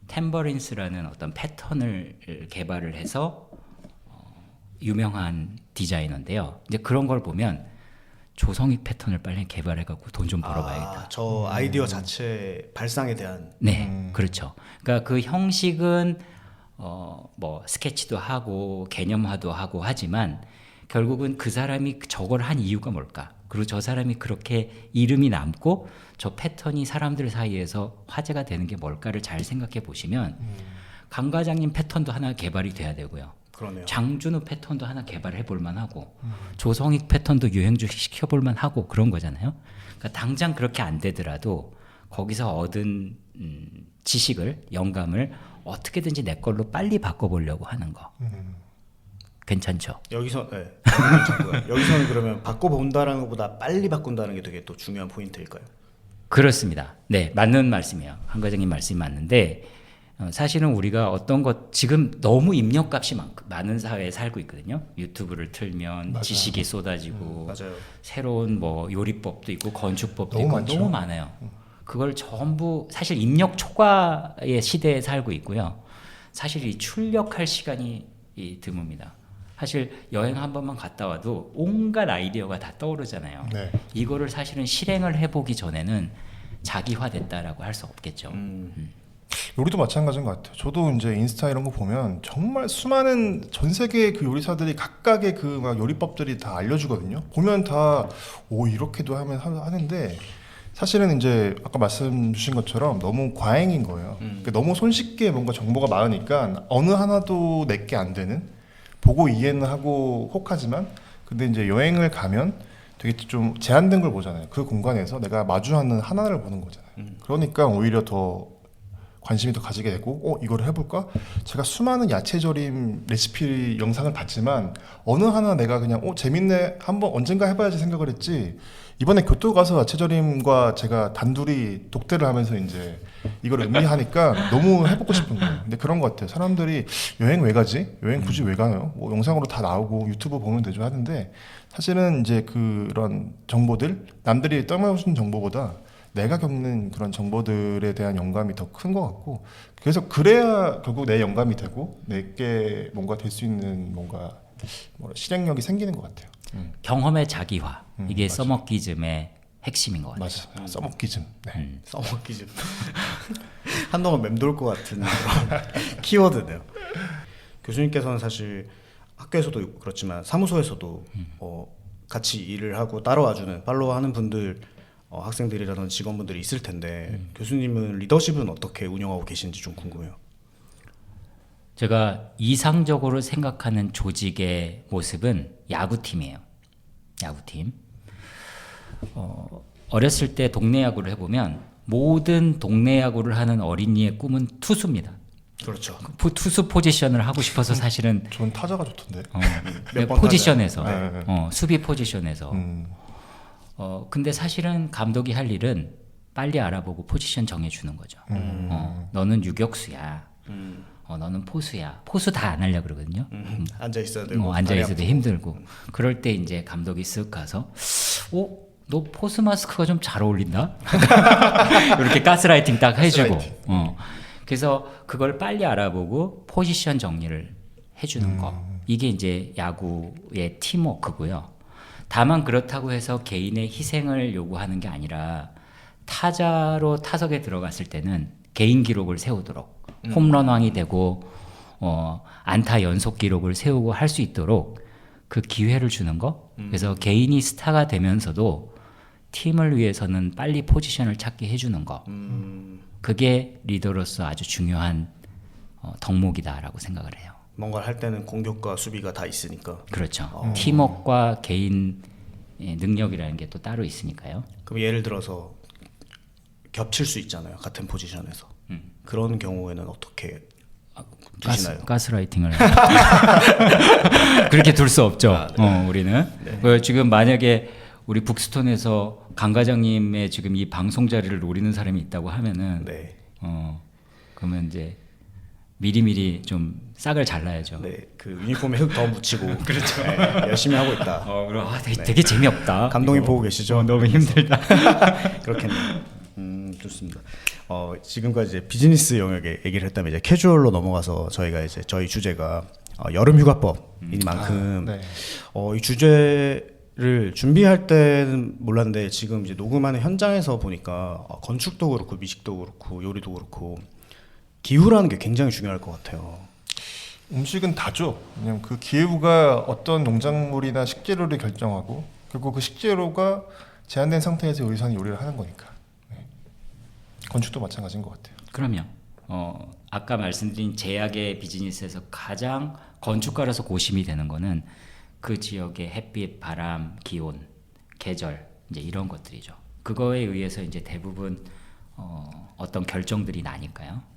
템버린스라는 어떤 패턴을 개발을 해서 유명한 디자이너인데요. 이제 그런 걸 보면 조성익 패턴을 빨리 개발해갖고 돈 좀 벌어봐야겠다. 저 아이디어 자체 발상에 대한 네, 그렇죠. 그러니까 그 형식은 뭐 스케치도 하고 개념화도 하고 하지만 결국은 그 사람이 저걸 한 이유가 뭘까? 그리고 저 사람이 그렇게 이름이 남고 저 패턴이 사람들 사이에서 화제가 되는 게 뭘까를 잘 생각해 보시면 강 과장님 패턴도 하나 개발이 돼야 되고요. 그러네요. 장준우 패턴도 하나 개발해 볼 만하고 조성익 패턴도 유행주 시켜 볼 만하고 그런 거잖아요. 그러니까 당장 그렇게 안 되더라도 거기서 얻은 지식을 영감을 어떻게든지 내 걸로 빨리 바꿔보려고 하는 거. 괜찮죠? 여기서 괜찮고요. 여기서는 그러면 바꿔본다라는 것보다 빨리 바꾼다는 게 되게 또 중요한 포인트일까요? 그렇습니다. 네, 맞는 말씀이에요. 한 과장님 말씀이 맞는데 사실은 우리가 어떤 것 지금 너무 입력값이 많은 사회에 살고 있거든요. 유튜브를 틀면 맞아요. 지식이 쏟아지고 맞아요. 새로운 뭐 요리법도 있고 건축법도 너무 있고 많죠. 너무 많아요. 그걸 전부 사실 입력 초과의 시대에 살고 있고요. 사실 이 출력할 시간이 드뭅니다. 사실 여행 한 번만 갔다 와도 온갖 아이디어가 다 떠오르잖아요. 네. 이거를 사실은 실행을 해보기 전에는 자기화됐다라고 할 수 없겠죠. 요리도 마찬가지인 것 같아요. 저도 이제 인스타 이런 거 보면 정말 수많은 전 세계의 그 요리사들이 각각의 그 막 요리법들이 다 알려주거든요. 보면 다 오 이렇게도 하는데 사실은 이제 아까 말씀 주신 것처럼 너무 과잉인 거예요. 그러니까 너무 손쉽게 뭔가 정보가 많으니까 어느 하나도 내게 안 되는 보고 이해는 하고 혹하지만 근데 이제 여행을 가면 되게 좀 제한된 걸 보잖아요. 그 공간에서 내가 마주하는 하나를 보는 거잖아요. 그러니까 오히려 더 관심이 더 가지게 되고 이거를 해볼까? 제가 수많은 야채절임 레시피 영상을 봤지만 어느 하나 내가 그냥 재밌네 한번 언젠가 해봐야지 생각을 했지. 이번에 교토 가서 야채절임과 제가 단둘이 독대를 하면서 이제 이걸 음미하니까 너무 해보고 싶은 거예요. 근데 그런 것 같아요. 사람들이 여행 왜 가지? 여행 굳이 왜 가요? 뭐 영상으로 다 나오고 유튜브 보면 되죠 하는데 사실은 이제 그런 정보들 남들이 떠나오신 정보보다 내가 겪는 그런 정보들에 대한 영감이 더 큰 것 같고 그래서 그래야 결국 내 영감이 되고 내게 뭔가 될 수 있는 뭔가 실행력이 생기는 것 같아요. 경험의 자기화 이게 맞아. 써먹기즘의 핵심인 것 같아요. 맞아. 써먹기즘. 네. 써먹기 좀 한동안 맴돌 것 같은 그런 키워드네요. 교수님께서는 사실 학교에서도 그렇지만 사무소에서도 같이 일을 하고 따라와주는 팔로우하는 분들 학생들이라든지 직원분들이 있을 텐데 교수님은 리더십은 어떻게 운영하고 계신지 좀 궁금해요. 제가 이상적으로 생각하는 조직의 모습은 야구팀이에요. 야구팀. 어렸을 때 동네 야구를 해보면 모든 동네 야구를 하는 어린이의 꿈은 투수입니다. 그렇죠. 투수 포지션을 하고 싶어서 사실은 전 타자가 좋던데. 몇 번 포지션에서 네. 수비 포지션에서 근데 사실은 감독이 할 일은 빨리 알아보고 포지션 정해주는 거죠. 너는 유격수야. 너는 포수야. 포수 다 안 하려고 그러거든요. 앉아 있어야 되고 앉아 있어도 힘들고. 그럴 때 이제 감독이 쓱 가서, 너 포수 마스크가 좀 잘 어울린다. 이렇게 가스라이팅 딱 해주고. 그래서 그걸 빨리 알아보고 포지션 정리를 해주는 거. 이게 이제 야구의 팀워크고요. 다만 그렇다고 해서 개인의 희생을 요구하는 게 아니라 타자로 타석에 들어갔을 때는 개인 기록을 세우도록 홈런왕이 되고 안타 연속 기록을 세우고 할 수 있도록 그 기회를 주는 거. 그래서 개인이 스타가 되면서도 팀을 위해서는 빨리 포지션을 찾게 해주는 거. 그게 리더로서 아주 중요한 덕목이다라고 생각을 해요. 뭔가를 할 때는 공격과 수비가 다 있으니까. 그렇죠. 팀워크와 개인 능력이라는 게 또 따로 있으니까요. 그럼 예를 들어서 겹칠 수 있잖아요. 같은 포지션에서. 그런 경우에는 어떻게 두시나요? 가스라이팅을 그렇게 둘 수 없죠. 네. 우리는 지금 만약에 우리 북스톤에서 강 과장님의 지금 이 방송 자리를 노리는 사람이 있다고 하면은 네. 그러면 이제 미리미리 좀 싹을 잘라야죠. 네, 그 유니폼에 흙 더 묻히고 그렇죠. 네, 열심히 하고 있다. 그럼 되게 재미없다. 감독님 보고 계시죠? 너무 힘들다. 그렇겠네요. 좋습니다. 지금까지 이제 비즈니스 영역에 얘기를 했다면 이제 캐주얼로 넘어가서 저희가 이제 저희 주제가 여름 휴가법이니만큼 네. 이 주제를 준비할 때는 몰랐는데 지금 이제 녹음하는 현장에서 보니까 건축도 그렇고 미식도 그렇고 요리도 그렇고 기후라는 게 굉장히 중요할 것 같아요. 음식은 다죠. 왜냐면 그 기후가 어떤 농작물이나 식재료를 결정하고 그리고 그 식재료가 제한된 상태에서 요리사는 요리를 하는 거니까. 네. 건축도 마찬가지인 것 같아요. 그럼요. 아까 말씀드린 제약의 비즈니스에서 가장 건축가로서 고심이 되는 거는 그 지역의 햇빛, 바람, 기온, 계절 이제 이런 것들이죠. 그거에 의해서 이제 대부분 어떤 결정들이 나니까요.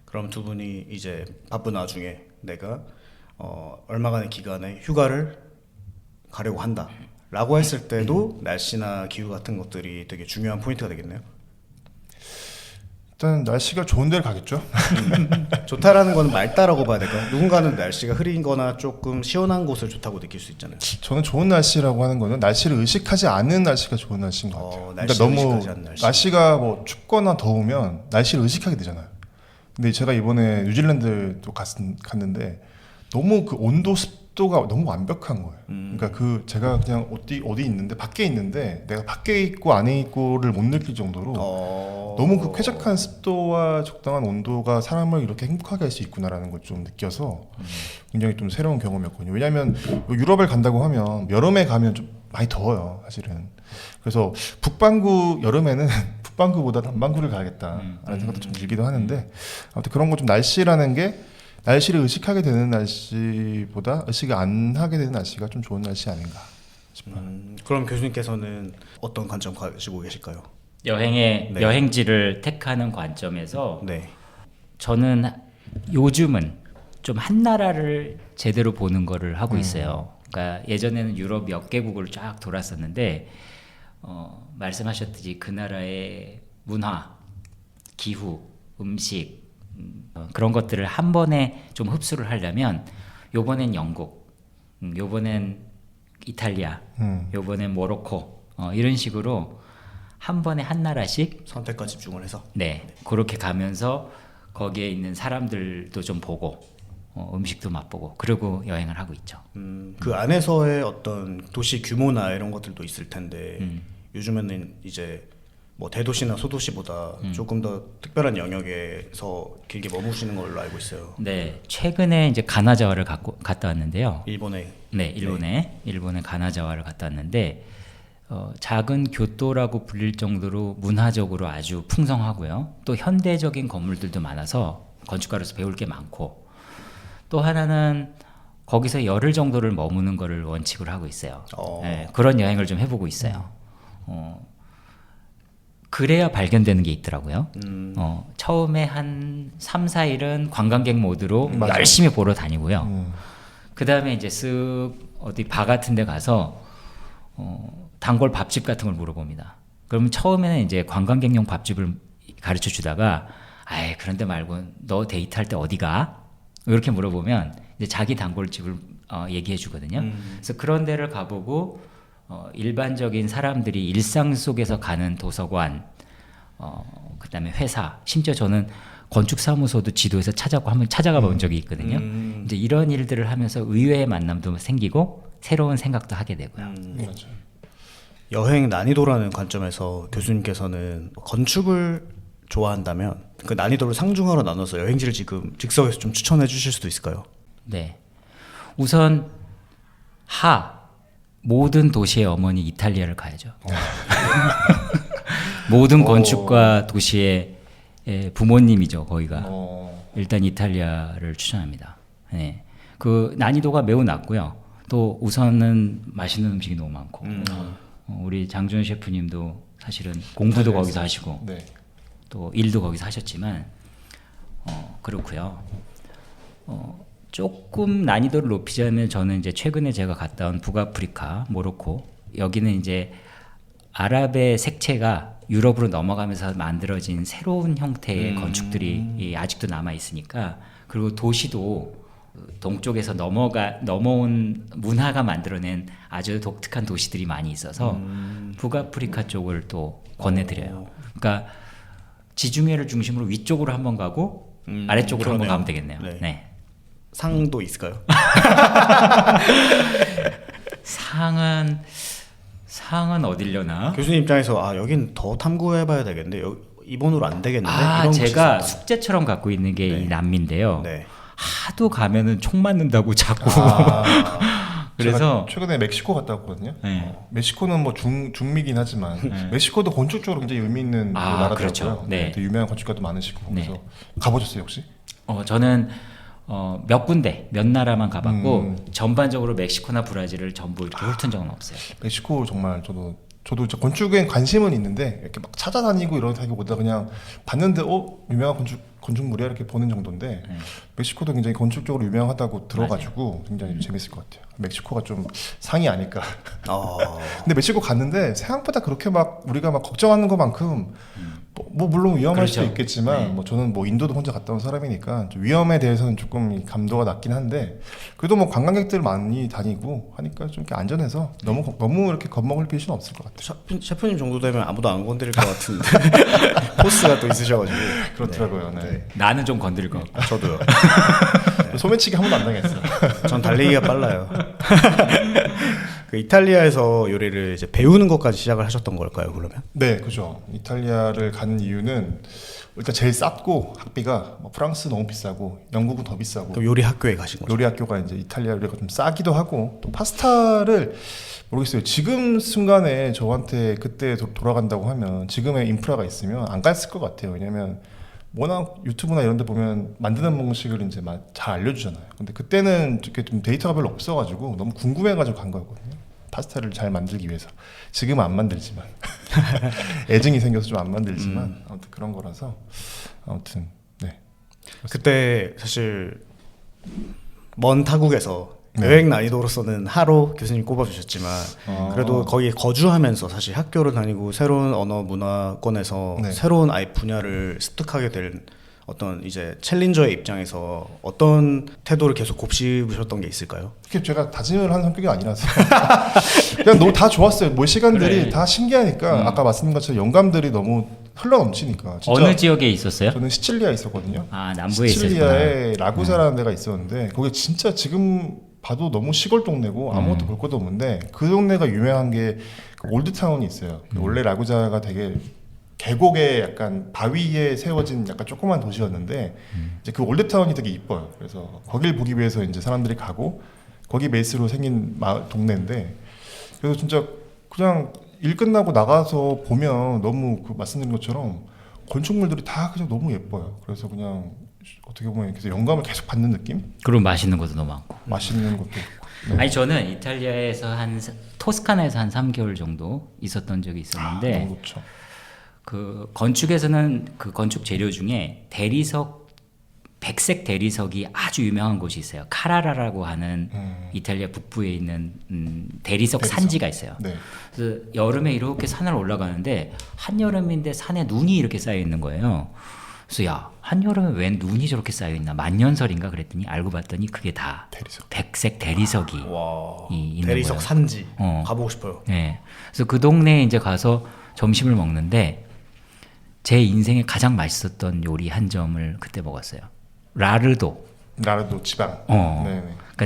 그럼 두 분이 이제 바쁜 와중에 내가 얼마간의 기간에 휴가를 가려고 한다라고 했을 때도 날씨나 기후 같은 것들이 되게 중요한 포인트가 되겠네요. 일단 날씨가 좋은 데를 가겠죠. 좋다라는 건 맑다라고 봐야 될까요? 누군가는 날씨가 흐린거나 조금 시원한 곳을 좋다고 느낄 수 있잖아요. 저는 좋은 날씨라고 하는 거는 날씨를 의식하지 않는 날씨가 좋은 날씨인 것 같아요. 날씨를 의식하지 않는 날씨. 날씨가 뭐 춥거나 더우면 날씨를 의식하게 되잖아요. 근데 제가 이번에 뉴질랜드도 갔는데 너무 그 온도 습도가 너무 완벽한 거예요. 그러니까 그 제가 그냥 어디 있는데 밖에 있는데 내가 밖에 있고 안에 있고를 못 느낄 정도로 너무 그 쾌적한 습도와 적당한 온도가 사람을 이렇게 행복하게 할 수 있구나라는 걸 좀 느껴서 굉장히 좀 새로운 경험이었거든요. 왜냐하면 유럽을 간다고 하면 여름에 가면 좀 많이 더워요, 사실은. 그래서 북반구 여름에는 북반구보다 남반구를 가야겠다라는 생각도 좀 들기도 하는데 아무튼 그런 거 좀 날씨라는 게 날씨를 의식하게 되는 날씨보다 의식을 안 하게 되는 날씨가 좀 좋은 날씨 아닌가 싶어요. 그럼 교수님께서는 어떤 관점 가지고 계실까요? 여행의 네. 여행지를 택하는 관점에서 네. 저는 요즘은 좀 한 나라를 제대로 보는 거를 하고 있어요. 그러니까 예전에는 유럽 몇 개국을 쫙 돌았었는데 말씀하셨듯이 그 나라의 문화, 기후, 음식 그런 것들을 한 번에 좀 흡수를 하려면 요번엔 영국, 요번엔 이탈리아, 요번엔 모로코 이런 식으로 한 번에 한 나라씩 선택과 집중을 해서. 네 그렇게 가면서 거기에 있는 사람들도 좀 보고 음식도 맛보고 그러고 여행을 하고 있죠. 그 안에서의 어떤 도시 규모나 이런 것들도 있을 텐데 요즘에는 이제 뭐 대도시나 소도시보다 조금 더 특별한 영역에서 길게 머무시는 걸로 알고 있어요. 네 최근에 이제 가나자와를 갔다 왔는데요. 일본에. 네 일본의 가나자와를 갔다 왔는데 작은 교토라고 불릴 정도로 문화적으로 아주 풍성하고요. 또 현대적인 건물들도 많아서 건축가로서 배울 게 많고 또 하나는 거기서 열흘 정도를 머무는 거를 원칙으로 하고 있어요. 네, 그런 여행을 좀 해보고 있어요. 그래야 발견되는 게 있더라고요. 처음에 한 3, 4일은 관광객 모드로 맞아요. 열심히 보러 다니고요. 그 다음에 이제 쓱 어디 바 같은 데 가서 단골 밥집 같은 걸 물어봅니다. 그러면 처음에는 이제 관광객용 밥집을 가르쳐 주다가 아이 그런데 말고 너 데이트할 때 어디 가? 이렇게 물어보면 이제 자기 단골집을 얘기해 주거든요. 그래서 그런 데를 가보고 일반적인 사람들이 일상 속에서 가는 도서관, 그다음에 회사, 심지어 저는 건축사무소도 지도에서 한번 찾아가 본 적이 있거든요. 이제 이런 일들을 하면서 의외의 만남도 생기고 새로운 생각도 하게 되고요. 맞아요. 여행 난이도라는 관점에서 교수님께서는 건축을 좋아한다면 그 난이도를 상중하로 나눠서 여행지를 지금 즉석에서 좀 추천해 주실 수도 있을까요? 네. 우선 모든 도시의 어머니 이탈리아를 가야죠. 모든 건축가 도시의 부모님이죠, 거기가. 일단 이탈리아를 추천합니다. 네. 그 난이도가 매우 낮고요. 또 우선은 맛있는 음식이 너무 많고. 우리 장준 셰프님도 사실은 공부도 거기서 하시고 네. 또 일도 거기서 하셨지만 그렇고요. 조금 난이도를 높이자면 저는 이제 최근에 제가 갔다 온 북아프리카, 모로코 여기는 이제 아랍의 색채가 유럽으로 넘어가면서 만들어진 새로운 형태의 건축들이 아직도 남아 있으니까 그리고 도시도 동쪽에서 넘어온 문화가 만들어낸 아주 독특한 도시들이 많이 있어서 북아프리카 쪽을 또 권해드려요. 그러니까 지중해를 중심으로 위쪽으로 한번 가고 아래쪽으로 한번 가면 되겠네요. 네. 네. 상도 있을까요? 상은 어디려나? 교수님 입장에서 여긴 더 탐구해봐야 되겠는데 이번으로 안 되겠는데 이런 곳이 제가 있을까? 숙제처럼 갖고 있는 게 이 남미인데요. 네. 하도 가면은 총 맞는다고 자꾸. 그래서 제가 최근에 멕시코 갔다 왔거든요. 네. 멕시코는 뭐 중미긴 하지만 멕시코도 건축적으로 굉장히 의미 있는 나라더라고요. 그렇죠. 네. 되게 유명한 건축가도 많으시고 네. 그래서 가보셨어요 혹시? 저는 몇 군데, 몇 나라만 가봤고 전반적으로 멕시코나 브라질을 전부 이렇게 훑은 적은 없어요. 멕시코 정말 저도 이제 건축에 관심은 있는데 이렇게 막 찾아다니고 이러다기보다 그냥 봤는데 유명한 건축물이야 이렇게 보는 정도인데 멕시코도 굉장히 건축적으로 유명하다고 들어가지고 굉장히 재밌을 것 같아요. 멕시코가 좀 상이 아닐까. 근데 멕시코 갔는데 생각보다 그렇게 막 우리가 막 걱정하는 것만큼 뭐 물론 위험할 그렇죠. 수도 있겠지만 네. 뭐 저는 뭐 인도도 혼자 갔다 온 사람이니까 좀 위험에 대해서는 조금 감도가 낮긴 한데 그래도 뭐 관광객들 많이 다니고 하니까 좀 이렇게 안전해서 너무 이렇게 겁먹을 필요는 없을 것 같아요. 셰프님 정도 되면 아무도 안 건드릴 것 같은데 포스가 또 있으셔가지고 그렇더라고요. 네. 나는 좀 건드릴 것 같고. 저도요. 소매치기 한 번도 안 당했어요. 전 달리기가 빨라요. 그 이탈리아에서 요리를 이제 배우는 것까지 시작을 하셨던 걸까요, 그러면? 네, 그죠. 이탈리아를 가는 이유는 일단 제일 쌌고 학비가 뭐 프랑스 너무 비싸고 영국은 더 비싸고 그럼 요리 학교에 가신 거죠? 요리 학교가 이제 이탈리아 요리가 좀 싸기도 하고 또 파스타를 모르겠어요. 지금 순간에 저한테 그때 돌아간다고 하면 지금의 인프라가 있으면 안 갔을 것 같아요. 왜냐면 워낙 유튜브나 이런 데 보면 만드는 방식을 이제 잘 알려주잖아요. 근데 그때는 이렇게 좀 데이터가 별로 없어가지고 너무 궁금해가지고 간 거였거든요. 파스타를 잘 만들기 위해서. 지금은 안 만들지만 애증이 생겨서 좀 안 만들지만 아무튼 그런 거라서 아무튼 네. 그때 사실 먼 타국에서 네. 여행 난이도로서는 하루 교수님 꼽아주셨지만 그래도 거기 거주하면서 사실 학교를 다니고 새로운 언어 문화권에서 네. 새로운 아예 분야를 습득하게 된 어떤 이제 챌린저의 입장에서 어떤 태도를 계속 곱씹으셨던 게 있을까요? 그게 제가 다짐을 하는 성격이 아니라서 그냥 너무 다 좋았어요. 뭐 시간들이 그래. 다 신기하니까 아까 말씀드린 것처럼 영감들이 너무 흘러 넘치니까. 진짜 어느 지역에 있었어요? 저는 시칠리아에 있었거든요. 아 남부에 있었구나. 시칠리아에 라구사라는 데가 있었는데 거기 진짜 지금 봐도 너무 시골 동네고 아무것도 볼 것도 없는데 그 동네가 유명한 게 그 올드타운이 있어요. 원래 라구자가 되게 계곡에 약간 바위에 세워진 약간 조그만 도시였는데 이제 그 올드타운이 되게 이뻐요. 그래서 거길 보기 위해서 이제 사람들이 가고 거기 베이스로 생긴 동네인데 그래서 진짜 그냥 일 끝나고 나가서 보면 너무 그 말씀드린 것처럼 건축물들이 다 그냥 너무 예뻐요. 그래서 그냥 어떻게 보면 계속 영감을 계속 받는 느낌? 그리고 맛있는 것도 너무 많고. 맛있는 것도 있고. 네. 아니 저는 이탈리아에서 토스카나에서 한 3개월 정도 있었던 적이 있었는데 너무 좋죠. 그 건축에서는 그 건축 재료 중에 대리석 백색 대리석이 아주 유명한 곳이 있어요. 카라라라고 하는 이탈리아 북부에 있는 대리석 산지가 있어요. 네. 그래서 여름에 이렇게 산을 올라가는데 한여름인데 산에 눈이 이렇게 쌓여 있는 거예요. 그래서 야 한여름에 왜 눈이 저렇게 쌓여 있나 만년설인가 그랬더니 알고 봤더니 그게 다 대리석. 백색 대리석이 와 있는 대리석 거예요. 산지 어. 가보고 싶어요. 네. 그래서 그 동네에 이제 가서 점심을 먹는데 제 인생에 가장 맛있었던 요리 한 점을 그때 먹었어요. 라르도. 나라도 지방. 네네. 그러니까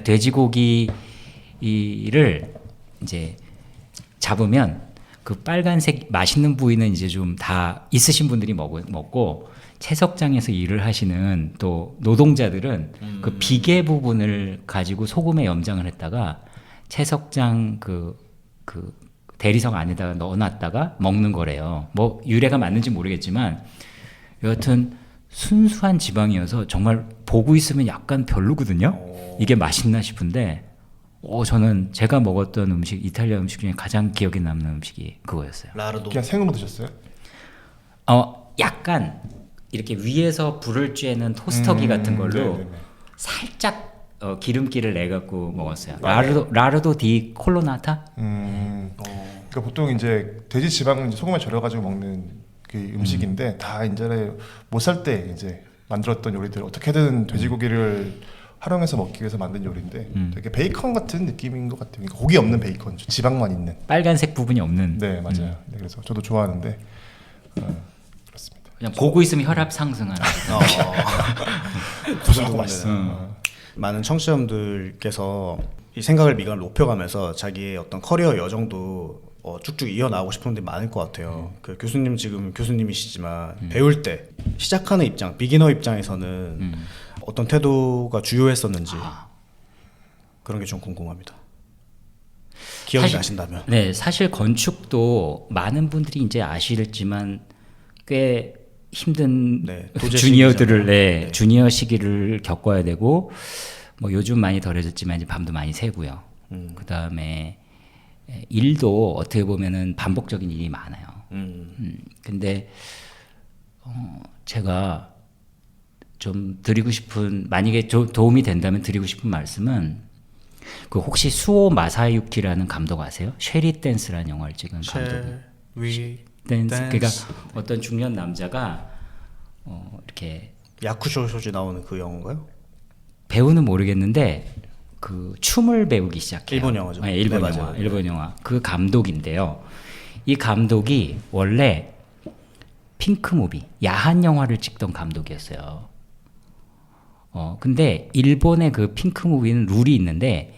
돼지고기를 이제 잡으면 그 빨간색 맛있는 부위는 이제 좀 다 있으신 분들이 먹고 채석장에서 일을 하시는 또 노동자들은 그 비계 부분을 가지고 소금에 염장을 했다가 채석장 그 대리석 안에다가 넣어놨다가 먹는 거래요. 뭐 유래가 맞는지 모르겠지만 여하튼 순수한 지방이어서 정말 보고 있으면 약간 별로거든요. 이게 맛있나 싶은데 저는 제가 먹었던 음식 이탈리아 음식 중에 가장 기억에 남는 음식이 그거였어요. 라르도. 그냥 생으로 드셨어요? 약간 이렇게 위에서 불을 쬐는 토스터기 같은 걸로 네네네. 살짝 기름기를 내 갖고 먹었어요. 아, 라르도 디 콜로나타? 그러니까 보통 이제 돼지 지방은 이제 소금에 절여가지고 먹는 그 음식인데 다 이제 못 살 때 이제 만들었던 요리들 어떻게든 돼지고기를 활용해서 먹기 위해서 만든 요리인데 되게 베이컨 같은 느낌인 것 같아요. 그러니까 고기 없는 베이컨, 지방만 있는. 빨간색 부분이 없는. 네 맞아요. 네, 그래서 저도 좋아하는데 그렇습니다. 그냥 보고 있으면 혈압 상승하는. 고소하고 맛있어요. 많은 청취자분들께서 이 생각을 미간을 높여가면서 자기의 어떤 커리어 여정도 쭉쭉 이어나가고 싶은 분들이 많을 것 같아요. 그 교수님 지금 교수님이시지만 배울 때 시작하는 입장, 비기너 입장에서는 어떤 태도가 주요했었는지 그런 게 좀 궁금합니다. 기억이 사실- 나신다면. 네, 사실 건축도 많은 분들이 이제 아시겠지만 꽤 힘든 네, 도제 주니어들을 시기잖아요. 네. 주니어 시기를 겪어야 되고 뭐 요즘 많이 덜해졌지만 이제 밤도 많이 새고요. 그 다음에 일도 어떻게 보면은 반복적인 일이 많아요. 근데 제가 좀 드리고 싶은 만약에 도움이 된다면 드리고 싶은 말씀은 그 혹시 수오 마사유키라는 감독 아세요? 쉐리 댄스라는 영화를 찍은 감독이. 댄스. 그러니까 어떤 중년 남자가 이렇게 야쿠쇼 쇼지 나오는 그 영화인가요? 배우는 모르겠는데 그 춤을 배우기 시작해요. 일본 영화죠. 네, 일본 네, 영화. 맞아요. 일본 영화. 그 감독인데요. 이 감독이 원래 핑크 무비, 야한 영화를 찍던 감독이었어요. 근데 일본의 그 핑크 무비는 룰이 있는데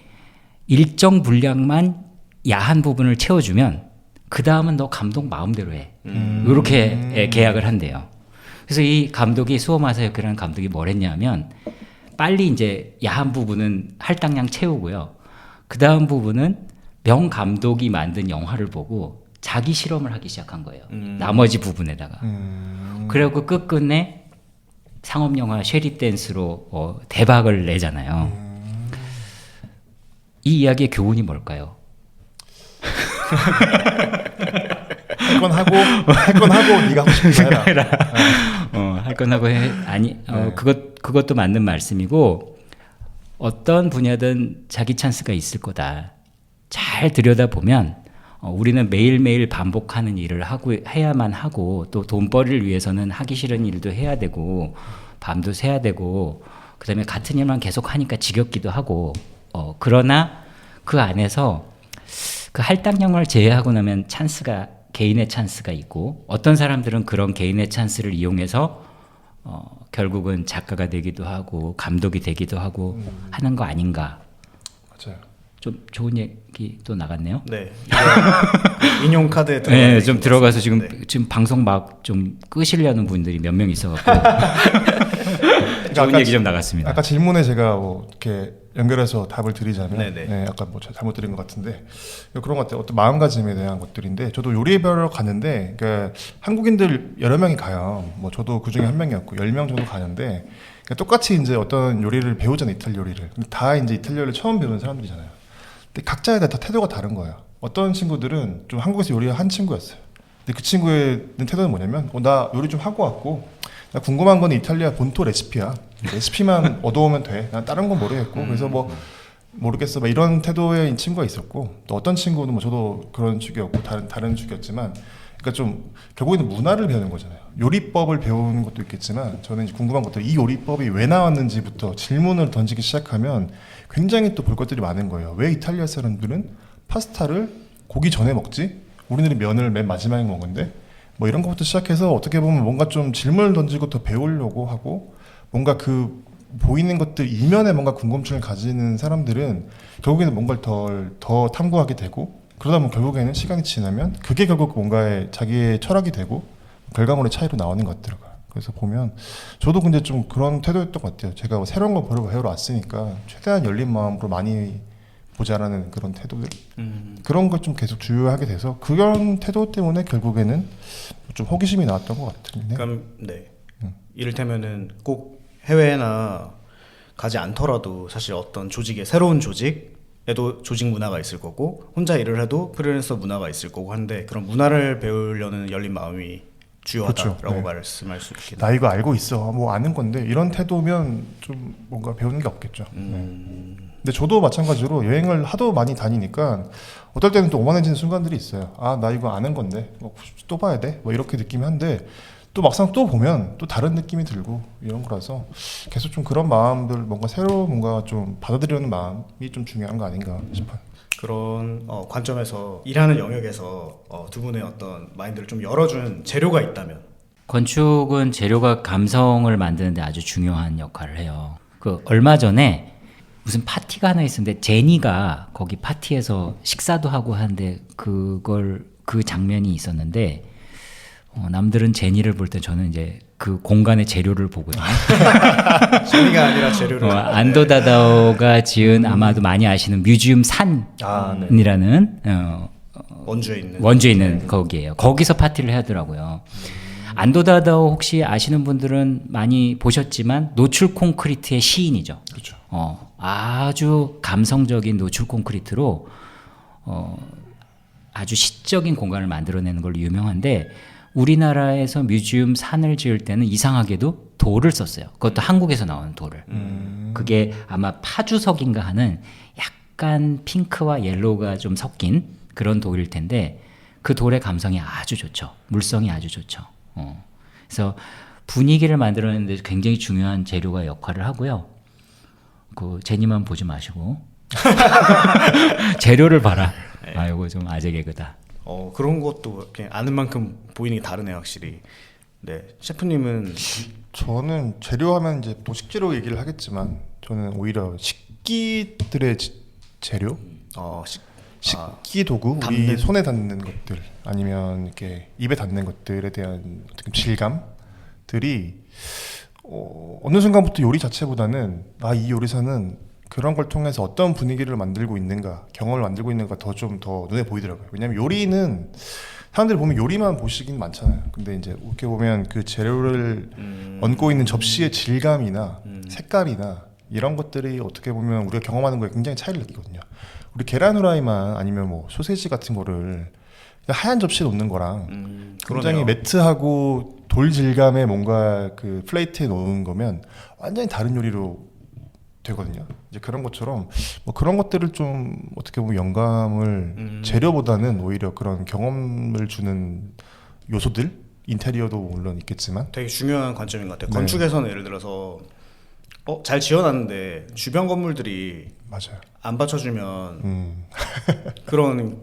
일정 분량만 야한 부분을 채워주면 그 다음은 너 감독 마음대로 해. 이렇게 계약을 한대요. 그래서 이 감독이 수오 마사유키라는 감독이 뭘 했냐면 빨리 이제 야한 부분은 할당량 채우고요. 그 다음 부분은 명 감독이 만든 영화를 보고 자기 실험을 하기 시작한 거예요. 나머지 부분에다가. 그리고 끝끝내 상업 영화 쉐리 댄스로 대박을 내잖아요. 이 이야기의 교훈이 뭘까요? 할 건 하고 네가 하고 싶은 거 해라. 할 건 하고 네. 그것도 맞는 말씀이고 어떤 분야든 자기 찬스가 있을 거다. 잘 들여다보면 우리는 매일매일 반복하는 일을 하고 해야만 하고 또 돈벌이를 위해서는 하기 싫은 일도 해야 되고 밤도 새야 되고 그다음에 같은 일만 계속 하니까 지겹기도 하고 그러나 그 안에서 그 할당량을 제외하고 나면 찬스가 개인의 찬스가 있고 어떤 사람들은 그런 개인의 찬스를 이용해서 결국은 작가가 되기도 하고 감독이 되기도 하고 하는 거 아닌가. 맞아요. 좀 좋은 얘기 또 나갔네요. 네. 인용 카드에 들어가. 네, 좀 들어가서 지금 네. 지금 방송 막 좀 끄시려는 분들이 몇 명 있어갖고 좋은 아까 얘기 좀 나갔습니다. 아까 질문에 제가 뭐 이렇게 연결해서 답을 드리자면, 네네. 네, 아까 뭐 잘못 드린 것 같은데 그런 것 같아요. 어떤 마음가짐에 대한 것들인데 저도 요리의 별을 갔는데, 그러니까 한국인들 여러 명이 가요. 뭐 저도 그 중에 한 명이었고 10명 정도 가는데 그러니까 똑같이 이제 어떤 요리를 배우잖아요, 이탈리 요리를. 근데 다 이제 이탈리 요리를 처음 배우는 사람들이잖아요. 근데 각자에 다 태도가 다른 거예요. 어떤 친구들은 좀 한국에서 요리를 한 친구였어요. 근데 그 친구의 태도는 뭐냐면, 나 요리 좀 하고 왔고, 나 궁금한 건 이탈리아 본토 레시피야. 레시피만 얻어오면 돼. 난 다른 건 모르겠고. 그래서 뭐 모르겠어. 막 이런 태도의 친구가 있었고, 또 어떤 친구는 뭐 저도 그런 축이었고 다른 축이었지만, 그러니까 좀 결국에는 문화를 배우는 거잖아요. 요리법을 배우는 것도 있겠지만, 저는 이제 궁금한 것도 이 요리법이 왜 나왔는지부터 질문을 던지기 시작하면 굉장히 또 볼 것들이 많은 거예요. 왜 이탈리아 사람들은 파스타를 고기 전에 먹지? 우리들은 면을 맨 마지막에 먹는데, 뭐 이런 것부터 시작해서 어떻게 보면 뭔가 좀 질문을 던지고 더 배우려고 하고, 뭔가 그 보이는 것들 이면에 뭔가 궁금증을 가지는 사람들은 결국에는 뭔가를 더 탐구하게 되고, 그러다 보면 결국에는 시간이 지나면 그게 결국 뭔가의 자기의 철학이 되고 결과물의 차이로 나오는 것 같더라고요. 그래서 보면 저도 근데 좀 그런 태도였던 것 같아요. 제가 뭐 새로운 걸 배우러 왔으니까 최대한 열린 마음으로 많이 보자라는 그런 태도들, 그런 걸 좀 계속 주요하게 돼서 그런 태도 때문에 결국에는 좀 호기심이 나왔던 것 같은데. 그럼 네. 이를테면은 꼭 해외나 가지 않더라도 사실 어떤 조직의 새로운 조직에도 조직 문화가 있을 거고, 혼자 일을 해도 프리랜서 문화가 있을 거고 한데, 그런 문화를 배우려는 열린 마음이 주요하다라고 그렇죠. 네. 말씀할 수 있겠네요. 나 이거 알고 있어, 뭐 아는 건데, 이런 태도면 좀 뭔가 배우는 게 없겠죠. 네. 근데 저도 마찬가지로 여행을 하도 많이 다니니까 어떨 때는 또 오만해지는 순간들이 있어요. 나 이거 아는 건데 뭐 또 봐야 돼? 뭐 이렇게 느낌이 한데, 또 막상 또 보면 또 다른 느낌이 들고 이런 거라서 계속 좀 그런 마음들, 뭔가 새로 뭔가 좀 받아들이는 마음이 좀 중요한 거 아닌가 싶어요. 그런 관점에서 일하는 영역에서 두 분의 어떤 마인드를 좀 열어준 재료가 있다면. 건축은 재료가 감성을 만드는데 아주 중요한 역할을 해요. 그 얼마 전에 무슨 파티가 하나 있었는데 제니가 거기 파티에서 식사도 하고 하는데 그 장면이 있었는데, 남들은 제니를 볼 때 저는 이제 그 공간의 재료를 보거든요. 재미가 아니라 재료를. 안도 다다오가 지은 아마도 많이 아시는 뮤지엄 산이라는 원주에 있는 거기에요. 거기서 파티를 하더라고요. 안도 다다오 혹시 아시는 분들은 많이 보셨지만 노출 콘크리트의 시인이죠. 그렇죠. 아주 감성적인 노출 콘크리트로 아주 시적인 공간을 만들어내는 걸로 유명한데, 우리나라에서 뮤지엄 산을 지을 때는 이상하게도 돌을 썼어요. 그것도 한국에서 나오는 돌을. 그게 아마 파주석인가 하는 약간 핑크와 옐로우가 좀 섞인 그런 돌일 텐데, 그 돌의 감성이 아주 좋죠. 물성이 아주 좋죠. 그래서 분위기를 만들어내는데 굉장히 중요한 재료가 역할을 하고요. 그 제니만 보지 마시고 재료를 봐라. 아, 이거 좀 아재 개그다. 그런 것도 그냥 아는 만큼 보이는 게 다르네요, 확실히. 네, 셰프님은 저는 재료하면 이제 또 식재료 얘기를 하겠지만, 저는 오히려 식기들의 재료, 식기 도구, 우리 손에 닿는 것들, 아니면 이렇게 입에 닿는 것들에 대한 어떻게 질감들이 어느 순간부터 요리 자체보다는 이 요리사는 그런 걸 통해서 어떤 분위기를 만들고 있는가, 경험을 만들고 있는가 좀 더 눈에 보이더라고요. 왜냐하면 요리는 사람들이 보면 요리만 보시긴 많잖아요. 근데 이제 이렇게 보면 그 재료를 얹고 있는 접시의 질감이나 색깔이나 이런 것들이 어떻게 보면 우리가 경험하는 거에 굉장히 차이를 느끼거든요. 우리 계란 후라이만 아니면 뭐 소세지 같은 거를 하얀 접시에 놓는 거랑 굉장히 그러네요. 매트하고 돌 질감의 뭔가 그 플레이트에 놓은 거면 완전히 다른 요리로 되거든요. 이제 그런 것처럼 뭐 그런 것들을 좀 어떻게 보면 영감을 재료보다는 오히려 그런 경험을 주는 요소들, 인테리어도 물론 있겠지만 되게 중요한 관점인 것 같아요. 네. 건축에서는 예를 들어서 잘 지어놨는데 주변 건물들이 맞아요. 안 받쳐주면 그런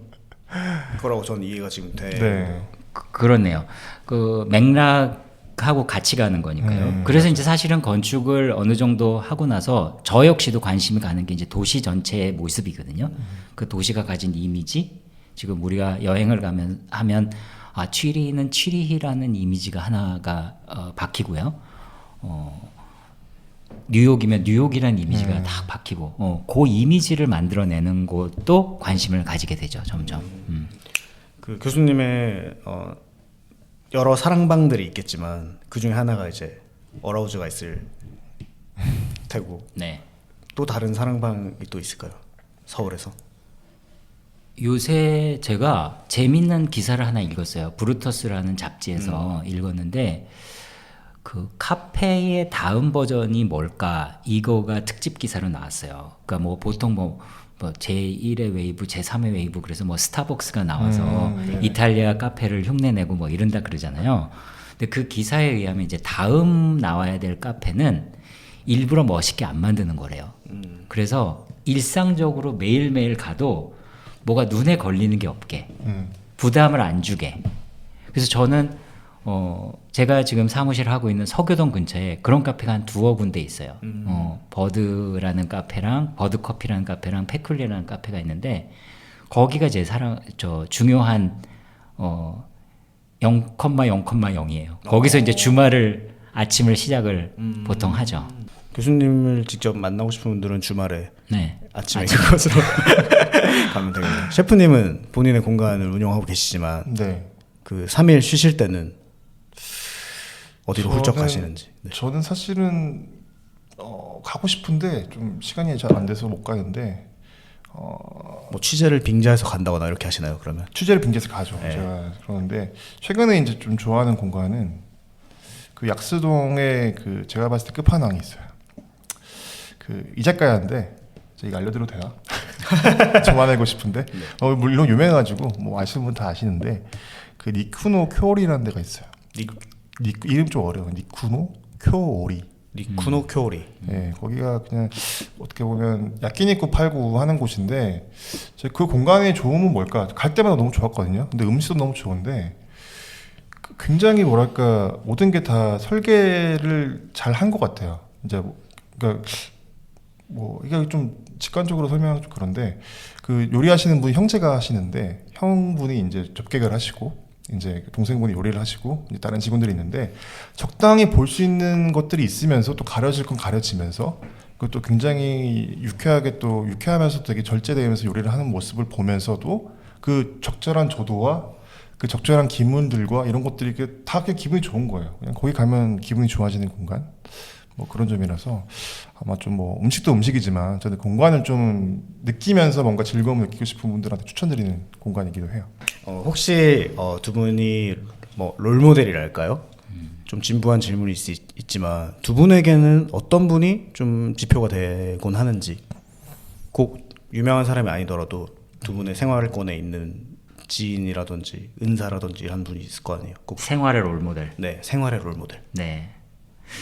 거라고 저는 이해가 지금 돼. 네. 그렇네요. 그 맥락하고 같이 가는 거니까요. 그래서 이제 사실은 건축을 어느 정도 하고 나서 저 역시도 관심이 가는 게 이제 도시 전체의 모습이거든요. 그 도시가 가진 이미지, 지금 우리가 여행을 가면 하면 취리히는 취리히라는 이미지가 하나가 박히고요. 뉴욕이면 뉴욕이라는 이미지가 다 박히고, 그 이미지를 만들어내는 것도 관심을 가지게 되죠, 점점. 그 교수님의 여러 사랑방들이 있겠지만 그 중에 하나가 이제 어라우즈가 있을 테고 네. 또 다른 사랑방이 또 있을까요? 서울에서? 요새 제가 재밌는 기사를 하나 읽었어요. 브루터스라는 잡지에서 읽었는데 그 카페의 다음 버전이 뭘까 이거가 특집 기사로 나왔어요. 그러니까 뭐 보통 뭐 제1의 웨이브, 제3의 웨이브 그래서 뭐 스타벅스가 나와서 이탈리아 카페를 흉내내고 뭐 이런다 그러잖아요. 근데 그 기사에 의하면 이제 다음 나와야 될 카페는 일부러 멋있게 안 만드는 거래요. 그래서 일상적으로 매일매일 가도 뭐가 눈에 걸리는 게 없게 부담을 안 주게. 그래서 저는 제가 지금 사무실 하고 있는 서교동 근처에 그런 카페가 한 두어 군데 있어요. 버드라는 카페랑 버드커피라는 카페랑 패클리라는 카페가 있는데 거기가 제 중요한 0,0,0이에요. 거기서 이제 주말을 아침을 시작을 보통 하죠. 교수님을 직접 만나고 싶은 분들은 주말에 네. 아침에 그것으로 가면 되겠네요. 셰프님은 본인의 공간을 운영하고 계시지만 네. 그 3일 쉬실 때는 어디로 훌쩍 저는- 가시는지. 네. 저는 사실은 가고 싶은데 좀 시간이 잘 안 돼서 못 가는데 뭐 취재를 빙자해서 간다거나 이렇게 하시나요? 그러면? 취재를 빙자해서 가죠. 네. 제가 그러는데 최근에 이제 좀 좋아하는 공간은 그 약수동에 그 제가 봤을 때 끝판왕이 있어요. 그 이자카야인데 제가 알려드려도 되나? 저만 알고 싶은데 물론 유명해가지고 뭐 아시는 분 다 아시는데 그 니쿠노 쿄리라는 데가 있어요. 이름 좀 어려워. 니쿠노 쿄오리. 리쿠노 쿄리. 네, 거기가 그냥 어떻게 보면 야끼니쿠 팔고 하는 곳인데 제가 그 공간의 좋음은 뭘까? 갈 때마다 너무 좋았거든요. 근데 음식도 너무 좋은데 굉장히 뭐랄까 모든 게 다 설계를 잘 한 것 같아요. 이제 그러니까 뭐 이게 좀 직관적으로 설명하기 좀 그런데 그 요리하시는 분이 형제가 하시는데 형분이 이제 접객을 하시고 이제 동생분이 요리를 하시고 이제 다른 직원들이 있는데 적당히 볼 수 있는 것들이 있으면서 또 가려질 건 가려지면서 그것도 굉장히 유쾌하게 또 유쾌하면서 되게 절제되면서 요리를 하는 모습을 보면서도 그 적절한 조도와 그 적절한 기문들과 이런 것들이 다 그냥 기분이 좋은 거예요. 그냥 거기 가면 기분이 좋아지는 공간. 뭐 그런 점이라서 아마 좀 뭐 음식도 음식이지만 저는 공간을 좀 느끼면서 뭔가 즐거움을 느끼고 싶은 분들한테 추천드리는 공간이기도 해요. 혹시 두 분이 뭐 롤모델이랄까요? 좀 진부한 질문일 수 있지만 두 분에게는 어떤 분이 좀 지표가 되곤 하는지, 꼭 유명한 사람이 아니더라도 두 분의 생활권에 있는 지인이라든지 은사라든지 한 분이 있을 거 아니에요. 꼭 생활의 롤모델. 네, 생활의 롤모델. 네.